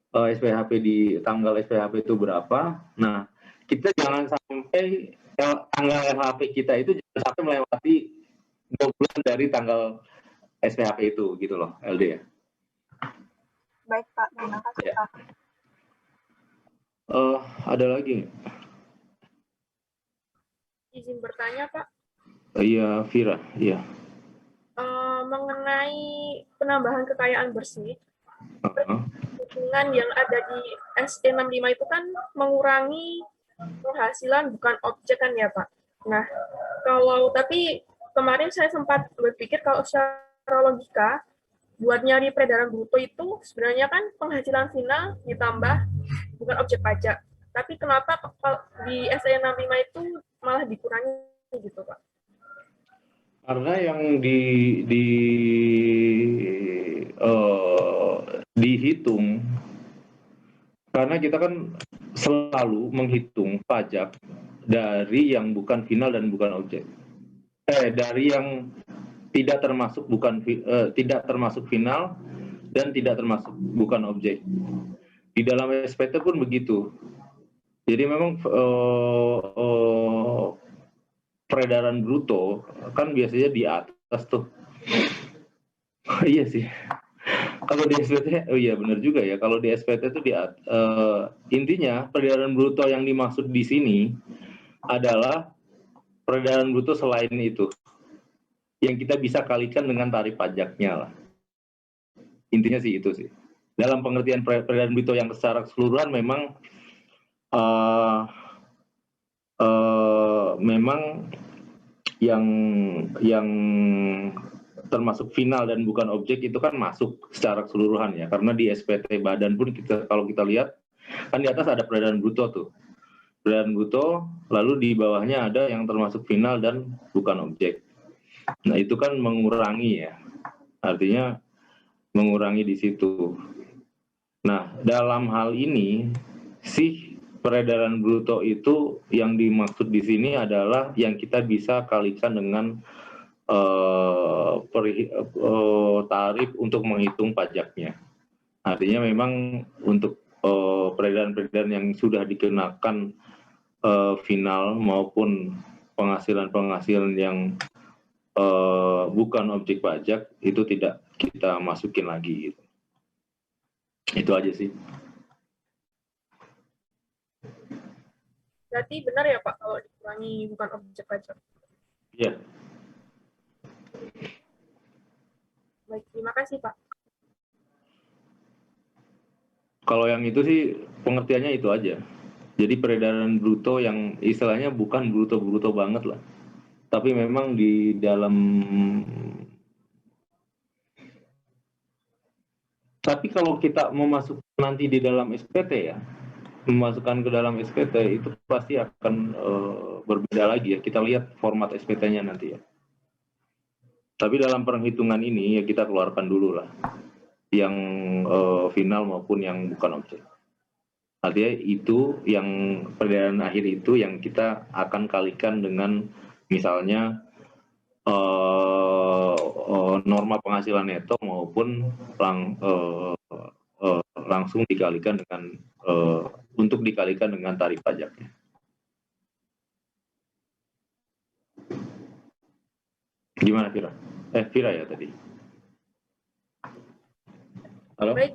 SPHP di tanggal SPHP itu berapa. Nah, kita jangan sampai tanggal LHP kita itu jangan sampai melewati 2 bulan dari tanggal SPHP itu gitu loh, LD ya. Baik Pak, terima kasih Ya. Pak. Ada lagi? Izin bertanya Pak. Iya, Vira, iya. Mengenai penambahan kekayaan bersih, hitungan yang ada di SE65 itu kan mengurangi penghasilan bukan objek kan ya Pak. Nah, tapi kemarin saya sempat berpikir kalau secara logika buat nyari peredaran bruto itu sebenarnya kan penghasilan final ditambah bukan objek pajak. Tapi kenapa di SE65 itu malah dikurangi gitu Pak? Karena yang dihitung, karena kita kan selalu menghitung pajak dari yang bukan final dan bukan objek. Dari yang tidak termasuk final dan tidak termasuk bukan objek. Di dalam SPT pun begitu. Jadi memang peredaran bruto kan biasanya di atas tuh. Iya sih. Kalau di SPT, oh iya benar juga ya. Kalau di SPT itu intinya peredaran bruto yang dimaksud di sini adalah peredaran bruto selain itu, yang kita bisa kalikan dengan tarif pajaknya lah. Intinya sih itu sih. Dalam pengertian peredaran bruto yang secara keseluruhan memang memang yang termasuk final dan bukan objek itu kan masuk secara keseluruhan ya, karena di SPT badan pun kalau kita lihat kan di atas ada peredaran bruto tuh, peredaran bruto, lalu di bawahnya ada yang termasuk final dan bukan objek. Nah itu kan mengurangi ya, artinya mengurangi di situ. Nah dalam hal ini sih peredaran bruto itu yang dimaksud di sini adalah yang kita bisa kalikan dengan tarif untuk menghitung pajaknya. Artinya memang untuk peredaran-peredaran yang sudah dikenakan final maupun penghasilan-penghasilan yang bukan objek pajak itu tidak kita masukin lagi. Gitu. Itu aja sih. Berarti benar ya Pak kalau dikurangi bukan objek pajak? Iya. Baik, terima kasih Pak. Kalau yang itu sih pengertiannya itu aja. Jadi peredaran bruto yang istilahnya bukan bruto-bruto banget lah. Tapi memang di dalam... Tapi kalau kita memasukkan nanti di dalam SPT ya, memasukkan ke dalam SPT itu pasti akan berbeda lagi ya. Kita lihat format SPT-nya nanti ya. Tapi dalam perhitungan ini ya kita keluarkan dulu lah yang final maupun yang bukan objek. Artinya itu yang peredaran akhir itu yang kita akan kalikan dengan misalnya norma penghasilan neto maupun langsung dikalikan dengan untuk dikalikan dengan tarif pajaknya. Gimana Vira? Vira ya tadi. Halo? Baik,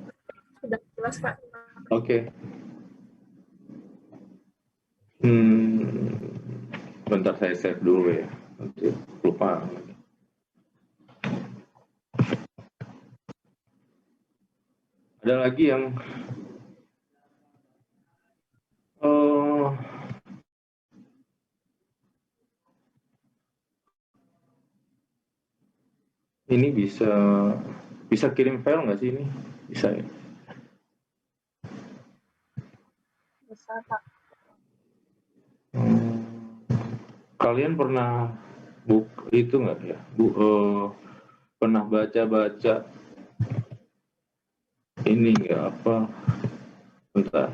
sudah jelas Pak. Oke. Bentar saya save dulu ya. Nanti lupa. Ada lagi yang ini bisa kirim file nggak sih ini? Bisa ya? Bisa, Pak. Kalian pernah itu nggak ya? Pernah baca-baca ini nggak apa? Bentar.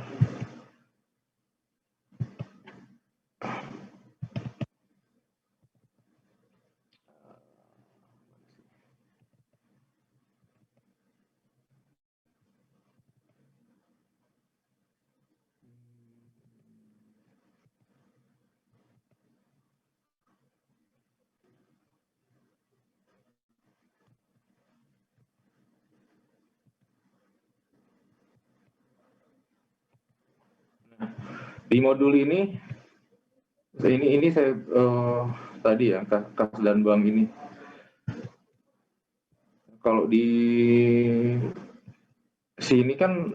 Di modul ini saya tadi ya kas dan bank ini. Kalau di sini kan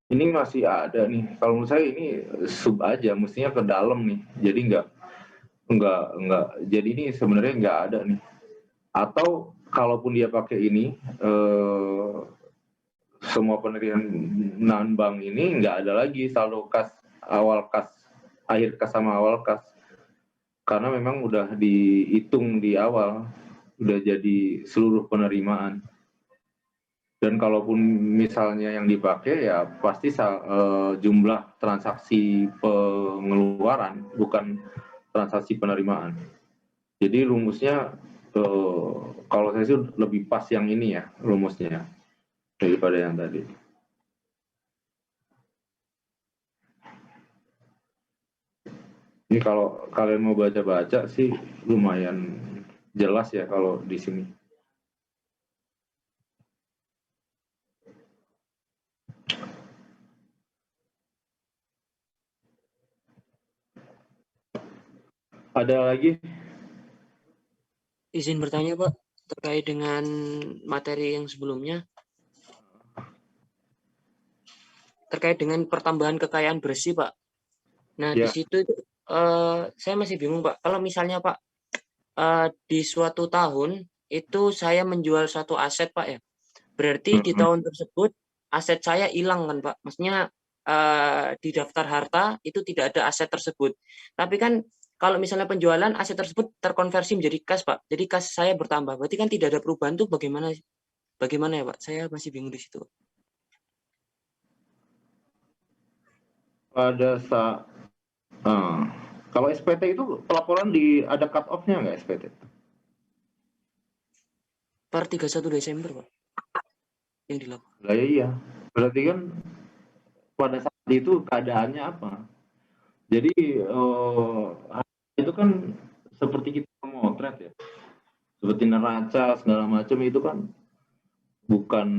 ini masih ada nih. Kalau menurut saya ini sub aja, mestinya ke dalam nih. Jadi enggak. Jadi ini sebenarnya enggak ada nih. Atau kalaupun dia pakai ini semua penerimaan bank ini nggak ada lagi saldo kas awal kas, akhir kas sama awal kas, karena memang udah dihitung di awal, udah jadi seluruh penerimaan. Dan kalaupun misalnya yang dipakai ya pasti jumlah transaksi pengeluaran, bukan transaksi penerimaan. Jadi rumusnya kalau saya sih lebih pas yang ini ya rumusnya daripada yang tadi. Ini kalau kalian mau baca-baca sih lumayan jelas ya kalau di sini. Ada lagi? Izin bertanya Pak, terkait dengan materi yang sebelumnya. Terkait dengan pertambahan kekayaan bersih, Pak. Nah, Ya. di situ saya masih bingung, Pak. Kalau misalnya, Pak, di suatu tahun itu saya menjual satu aset, Pak ya. Berarti di tahun tersebut aset saya hilang kan, Pak? Maksudnya di daftar harta itu tidak ada aset tersebut. Tapi kan kalau misalnya penjualan aset tersebut terkonversi menjadi kas, Pak. Jadi kas saya bertambah. Berarti kan tidak ada perubahan tuh bagaimana ya, Pak? Saya masih bingung di situ, Pak. Pada saat kalau SPT itu pelaporan ada cut off-nya nggak SPT? Per 31 Desember, Pak. Yang dilakukan. Lah iya. Berarti kan pada saat itu keadaannya apa? Jadi itu kan seperti kita memotret ya. Seperti neraca segala macam itu kan bukan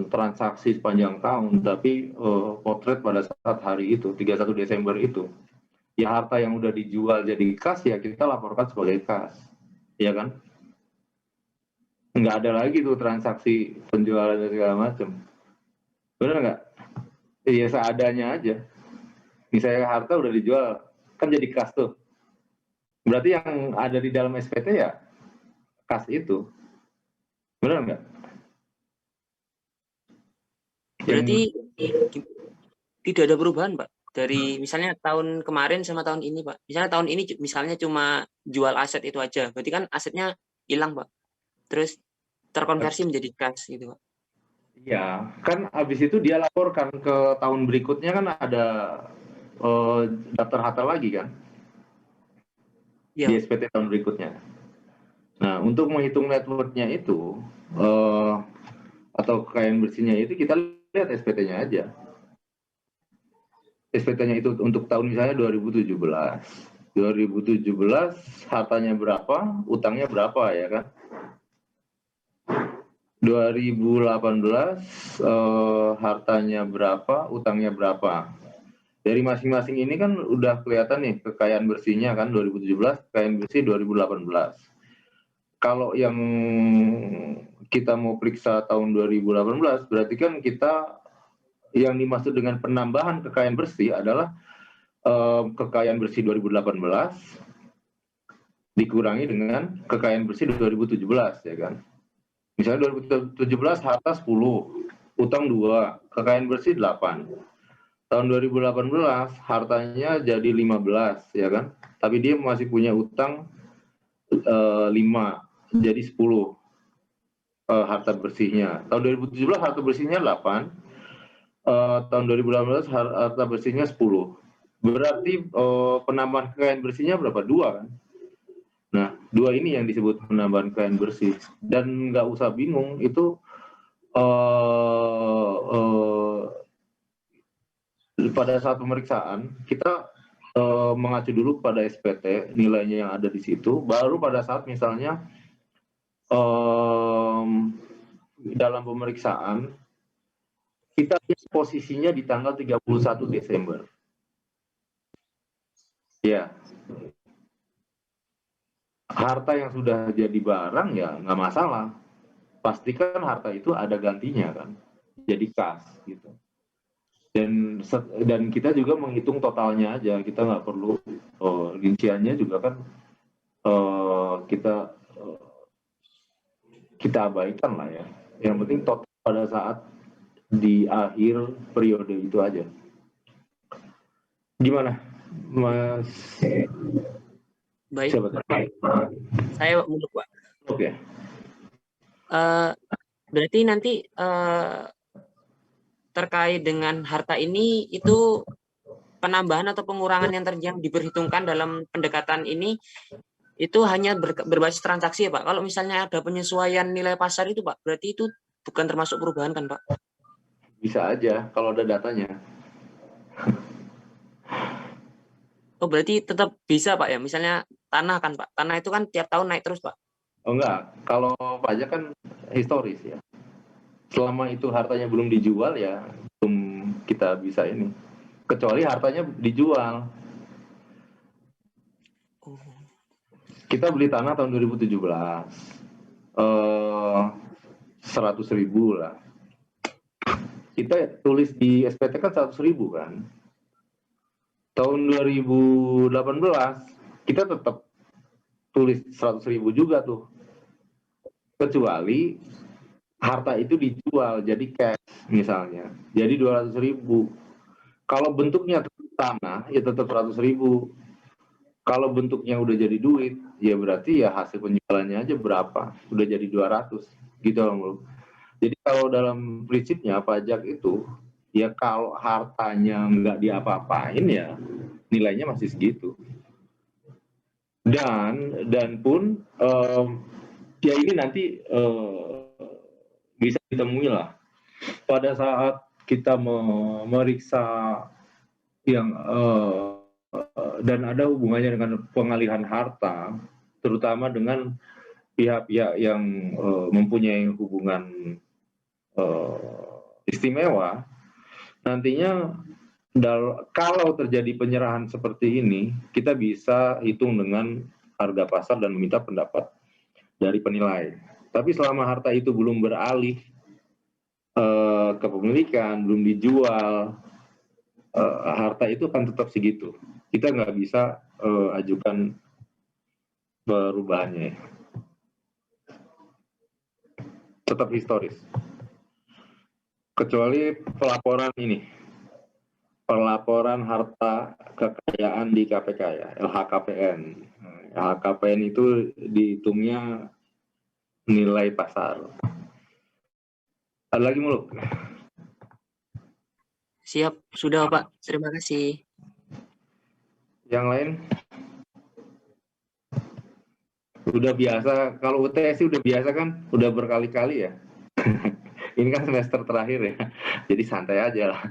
transaksi sepanjang tahun, tapi potret pada saat hari itu, 31 Desember itu. Ya harta yang udah dijual jadi kas ya kita laporkan sebagai kas, ya kan? Nggak ada lagi tuh transaksi penjualan dan segala macam. Benar nggak? Ya seadanya aja. Misalnya harta udah dijual, kan jadi kas tuh. Berarti yang ada di dalam SPT ya kas itu. Benar nggak? Berarti tidak ada perubahan, Pak? Dari misalnya tahun kemarin sama tahun ini, Pak. Misalnya tahun ini misalnya cuma jual aset itu aja. Berarti kan asetnya hilang, Pak. Terus terkonversi menjadi kas gitu, Pak. Iya, kan habis itu dia laporkan ke tahun berikutnya kan ada daftar harta lagi kan? Ya. Di SPT tahun berikutnya. Nah, untuk menghitung net worth-nya itu atau kekayaan bersihnya itu kita lihat SPT-nya aja. SPT-nya itu untuk tahun misalnya 2017. 2017 hartanya berapa, utangnya berapa ya kan? 2018 hartanya berapa, utangnya berapa. Dari masing-masing ini kan udah kelihatan nih kekayaan bersihnya kan 2017, kekayaan bersih 2018. Kalau yang kita mau periksa tahun 2018, berarti kan kita yang dimaksud dengan penambahan kekayaan bersih adalah kekayaan bersih 2018 dikurangi dengan kekayaan bersih 2017 ya kan. Misalnya 2017 harta 10, utang 2, kekayaan bersih 8. Tahun 2018 hartanya jadi 15 ya kan. Tapi dia masih punya utang 5, jadi 10 harta bersihnya. Tahun 2017 harta bersihnya 8. Tahun 2018 harta bersihnya 10. Berarti penambahan kekayaan bersihnya berapa? 2 kan? Nah, 2 ini yang disebut penambahan kekayaan bersih. Dan nggak usah bingung, itu pada saat pemeriksaan kita mengacu dulu pada SPT nilainya yang ada di situ, baru pada saat misalnya dalam pemeriksaan kita posisinya di tanggal 31 Desember. Ya, harta yang sudah jadi barang ya nggak masalah. Pastikan harta itu ada gantinya kan, jadi kas gitu. Dan kita juga menghitung totalnya aja, kita nggak perlu rinciannya juga kan kita abaikan lah ya. Yang penting total pada saat di akhir periode itu aja. Gimana, Mas? Baik. Baik. Saya untuk Pak. Oke. Berarti nanti terkait dengan harta ini itu penambahan atau pengurangan yang diperhitungkan dalam pendekatan ini itu hanya berbasis transaksi ya Pak. Kalau misalnya ada penyesuaian nilai pasar itu Pak, berarti itu bukan termasuk perubahan kan Pak? Bisa aja kalau ada datanya. Oh berarti tetap bisa Pak ya, misalnya tanah kan Pak, tanah itu kan tiap tahun naik terus Pak? Oh enggak, kalau pajak kan historis ya. Selama itu hartanya belum dijual ya belum kita bisa ini. Kecuali hartanya dijual. Kita beli tanah tahun 2017. 100.000 lah. Kita tulis di SPT kan 100.000 kan. Tahun 2018 kita tetap tulis 100.000 juga tuh. Kecuali harta itu dijual jadi cash misalnya, jadi 200.000. Kalau bentuknya tanah ya tetap 100.000. Kalau bentuknya udah jadi duit ya berarti ya hasil penjualannya aja berapa, udah jadi 200 gitu loh. Jadi kalau dalam prinsipnya pajak itu ya kalau hartanya nggak diapa-apain ya nilainya masih segitu. Dan pun ya ini nanti bisa ditemui lah pada saat kita memeriksa yang dan ada hubungannya dengan pengalihan harta, terutama dengan pihak-pihak yang mempunyai hubungan istimewa. Nantinya kalau terjadi penyerahan seperti ini, kita bisa hitung dengan harga pasar dan meminta pendapat dari penilai. Tapi selama harta itu belum beralih kepemilikan, belum dijual, harta itu akan tetap segitu. Kita nggak bisa ajukan perubahannya. Tetap historis. Kecuali pelaporan harta kekayaan di KPK ya, LHKPN. LHKPN itu dihitungnya nilai pasar. Ada lagi Muluk? Siap, sudah Pak. Terima kasih. Yang lain? Udah biasa, kalau UTS udah biasa kan, udah berkali-kali ya. Ini kan semester terakhir ya, jadi santai aja lah.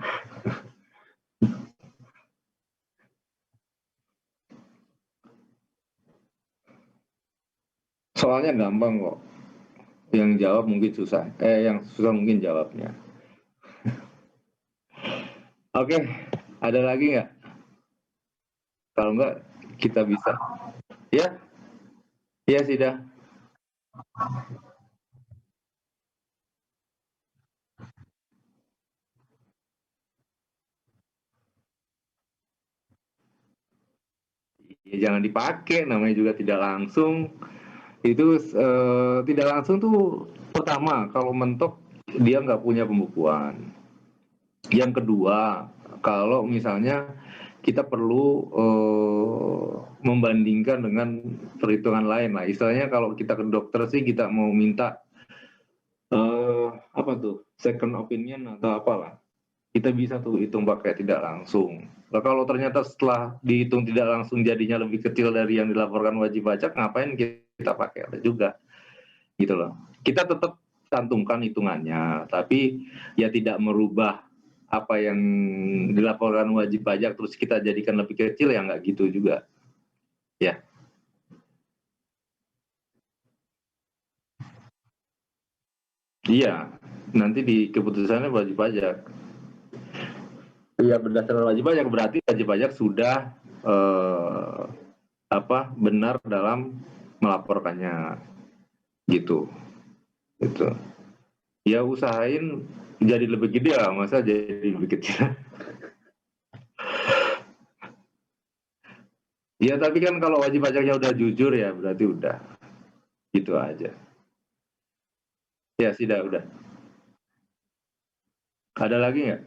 Soalnya gampang kok. Yang jawab mungkin susah. Yang susah mungkin jawabnya. Oke, ada lagi nggak? Kalau nggak, kita bisa. Ya? Ya, sudah. Ya, jangan dipakai, namanya juga tidak langsung. Itu tidak langsung tuh pertama, kalau mentok dia nggak punya pembukuan. Yang kedua, kalau misalnya kita perlu membandingkan dengan perhitungan lain lah. Istilahnya kalau kita ke dokter sih kita mau minta apa tuh, second opinion atau apalah. Kita bisa tuh hitung pakai tidak langsung. Nah, kalau ternyata setelah dihitung tidak langsung jadinya lebih kecil dari yang dilaporkan wajib pajak, ngapain kita pakai? Ada juga, gitu loh. Kita tetap cantumkan hitungannya, tapi ya tidak merubah apa yang dilaporkan wajib pajak terus kita jadikan lebih kecil, ya nggak gitu juga. Ya. Iya, nanti di keputusannya wajib pajak. Ya, berdasarkan wajib pajak berarti wajib pajak sudah benar dalam melaporkannya, gitu. Ya usahain jadi lebih gede lah, masa jadi lebih kecil. Ya tapi kan kalau wajib pajaknya udah jujur ya berarti udah, gitu aja. Ya sudah, udah. Ada lagi nggak?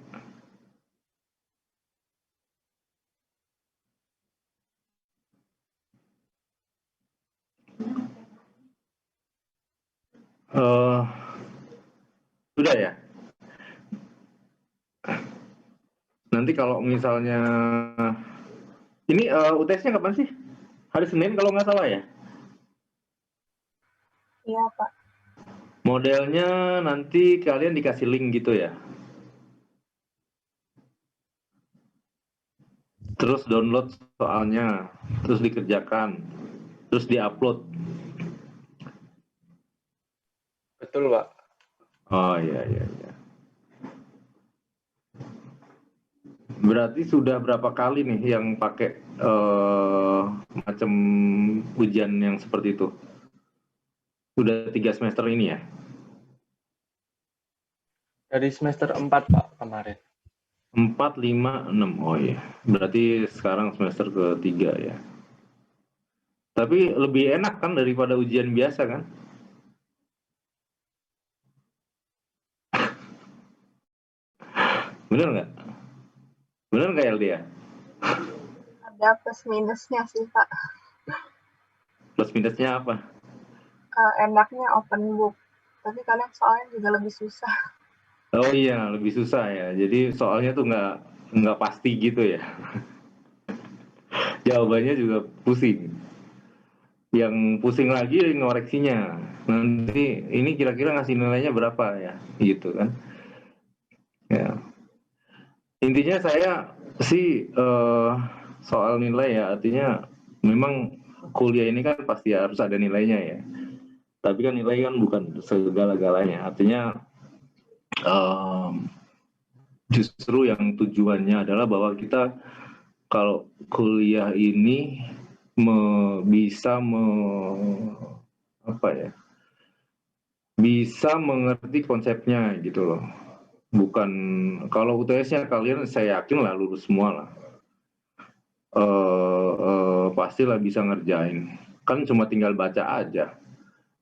Sudah ya. Nanti kalau misalnya ini UTS-nya kapan sih? Hari Senin kalau nggak salah ya? Iya, Pak. Modelnya nanti kalian dikasih link gitu ya? Terus download soalnya, terus dikerjakan, terus diupload. Betul, Pak. Oh iya. Berarti sudah berapa kali nih yang pakai macam ujian yang seperti itu? Sudah 3 semester ini ya? Dari semester 4, Pak, kemarin. 4, 5, 6. Oh iya. Berarti sekarang semester ke-3 ya. Tapi lebih enak kan daripada ujian biasa kan? Bener nggak? Bener nggak LDA? Ada plus minusnya sih, Pak. Plus minusnya apa? Enaknya open book, tapi kadang soalnya juga lebih susah. Oh iya, lebih susah ya. Jadi soalnya tuh nggak pasti gitu ya. Jawabannya juga pusing. Yang pusing lagi ngoreksinya. Nanti ini kira-kira ngasih nilainya berapa ya? Gitu kan. Ya. Intinya saya sih soal nilai ya, artinya memang kuliah ini kan pasti harus ada nilainya ya. Tapi kan nilai kan bukan segala-galanya. Artinya justru yang tujuannya adalah bahwa kita kalau kuliah ini bisa mengerti konsepnya gitu loh. Bukan kalau UTS-nya kalian saya yakin lah lulus semua lah. Pastilah bisa ngerjain. Kan cuma tinggal baca aja.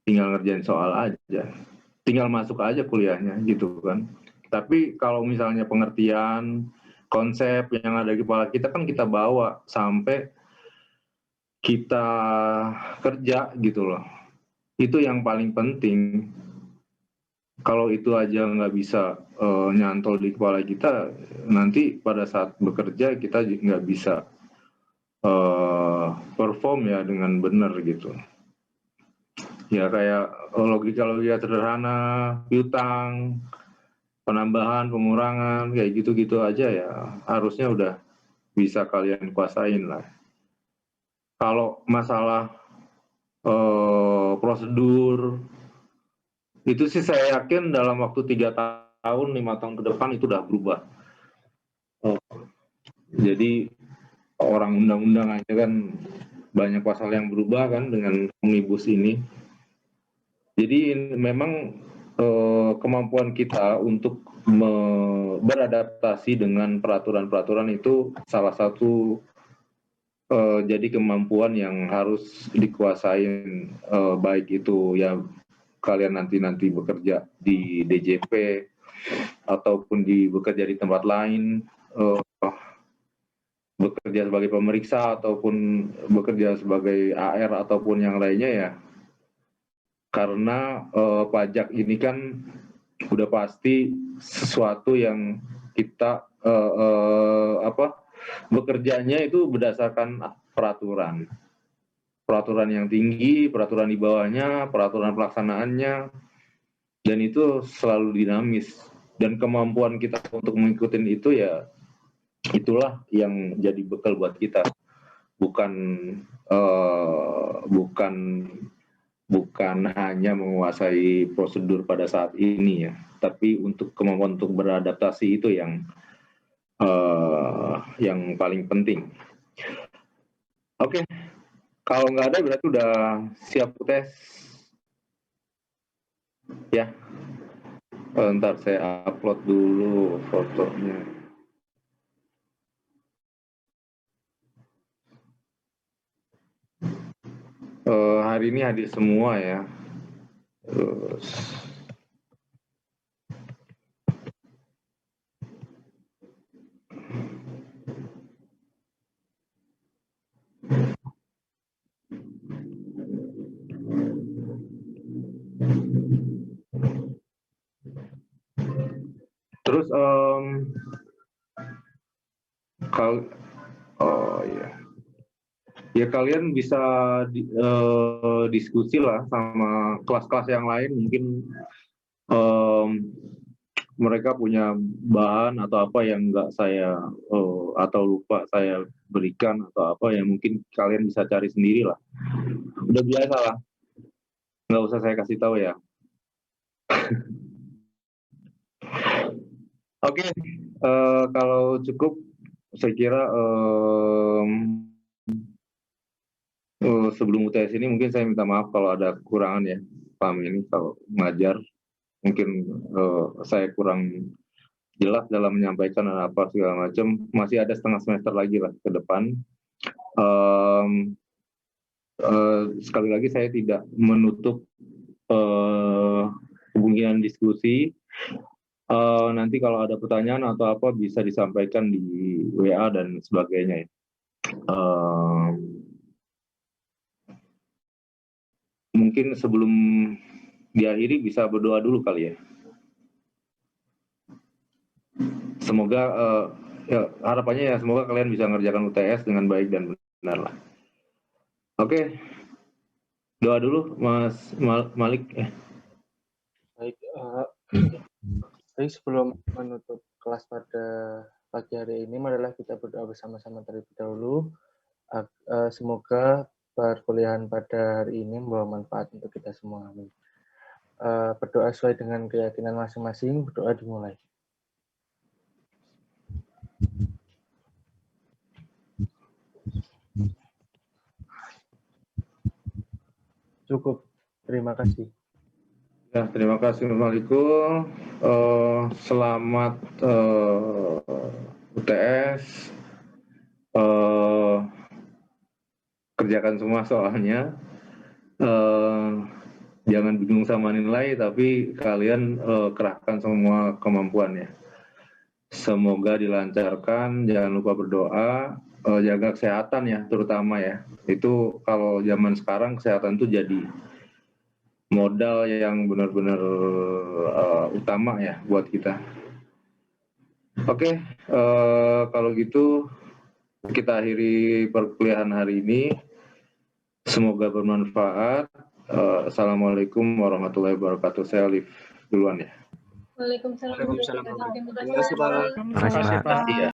Tinggal ngerjain soal aja. Tinggal masuk aja kuliahnya gitu kan. Tapi kalau misalnya pengertian konsep yang ada di kepala kita kan kita bawa sampai kita kerja gitu loh. Itu yang paling penting. Kalau itu aja nggak bisa nyantol di kepala kita, nanti pada saat bekerja kita nggak bisa perform ya dengan benar gitu. Ya kayak logika-logika sederhana, piutang, penambahan, pengurangan, kayak gitu-gitu aja ya harusnya udah bisa kalian kuasain lah. Kalau masalah prosedur, Itu sih saya yakin dalam waktu 3 tahun, 5 tahun ke depan itu udah berubah. Jadi orang undang-undang aja kan banyak pasal yang berubah kan dengan omnibus ini. Jadi memang kemampuan kita untuk beradaptasi dengan peraturan-peraturan itu salah satu jadi kemampuan yang harus dikuasain, baik itu ya kalian nanti bekerja di DJP ataupun bekerja di tempat lain, bekerja sebagai pemeriksa ataupun bekerja sebagai AR ataupun yang lainnya ya. Karena pajak ini kan udah pasti sesuatu yang kita bekerjanya itu berdasarkan peraturan yang tinggi, peraturan di bawahnya, peraturan pelaksanaannya, dan itu selalu dinamis. Dan kemampuan kita untuk mengikuti itu ya itulah yang jadi bekal buat kita, bukan hanya menguasai prosedur pada saat ini ya, tapi untuk kemampuan untuk beradaptasi itu yang paling penting. Oke, kalau nggak ada berarti udah siap tes ya. Ntar saya upload dulu fotonya. Hari ini hadir semua ya. Terus ya kalian bisa diskusi lah sama kelas-kelas yang lain, mungkin mereka punya bahan atau apa yang nggak saya atau lupa saya berikan atau apa yang mungkin kalian bisa cari sendiri lah. Udah biasa lah, nggak usah saya kasih tahu ya. Oke, kalau cukup saya kira sebelum UTS ini mungkin saya minta maaf kalau ada kekurangan ya, paham ini kalau mengajar mungkin saya kurang jelas dalam menyampaikan dan apa segala macam. Masih ada setengah semester lagi lah ke depan. Sekali lagi saya tidak menutup kemungkinan diskusi. Nanti kalau ada pertanyaan atau apa bisa disampaikan di WA dan sebagainya ya. Mungkin sebelum diakhiri bisa berdoa dulu kali ya. Semoga ya, harapannya ya semoga kalian bisa mengerjakan UTS dengan baik dan benar lah. Oke, doa dulu Mas Malik. Baik, sebelum menutup kelas pada pagi hari ini, marilah kita berdoa bersama-sama terlebih dahulu. Semoga perkuliahan pada hari ini membawa manfaat untuk kita semua. Amin. Berdoa sesuai dengan keyakinan masing-masing, berdoa dimulai. Cukup, terima kasih. Ya, terima kasih Mas Maliko. Selamat UTS. Kerjakan semua soalnya. Jangan bingung sama nilai, tapi kalian kerahkan semua kemampuannya. Semoga dilancarkan. Jangan lupa berdoa. Jaga kesehatan ya, terutama ya. Itu kalau zaman sekarang kesehatan itu jadi modal yang benar-benar utama ya buat kita. Oke, kalau gitu kita akhiri perkuliahan hari ini. Semoga bermanfaat. Assalamualaikum warahmatullahi wabarakatuh. Saya Alif duluan ya. Waalaikumsalam. Terima kasih, Pak. Terima kasih Pak.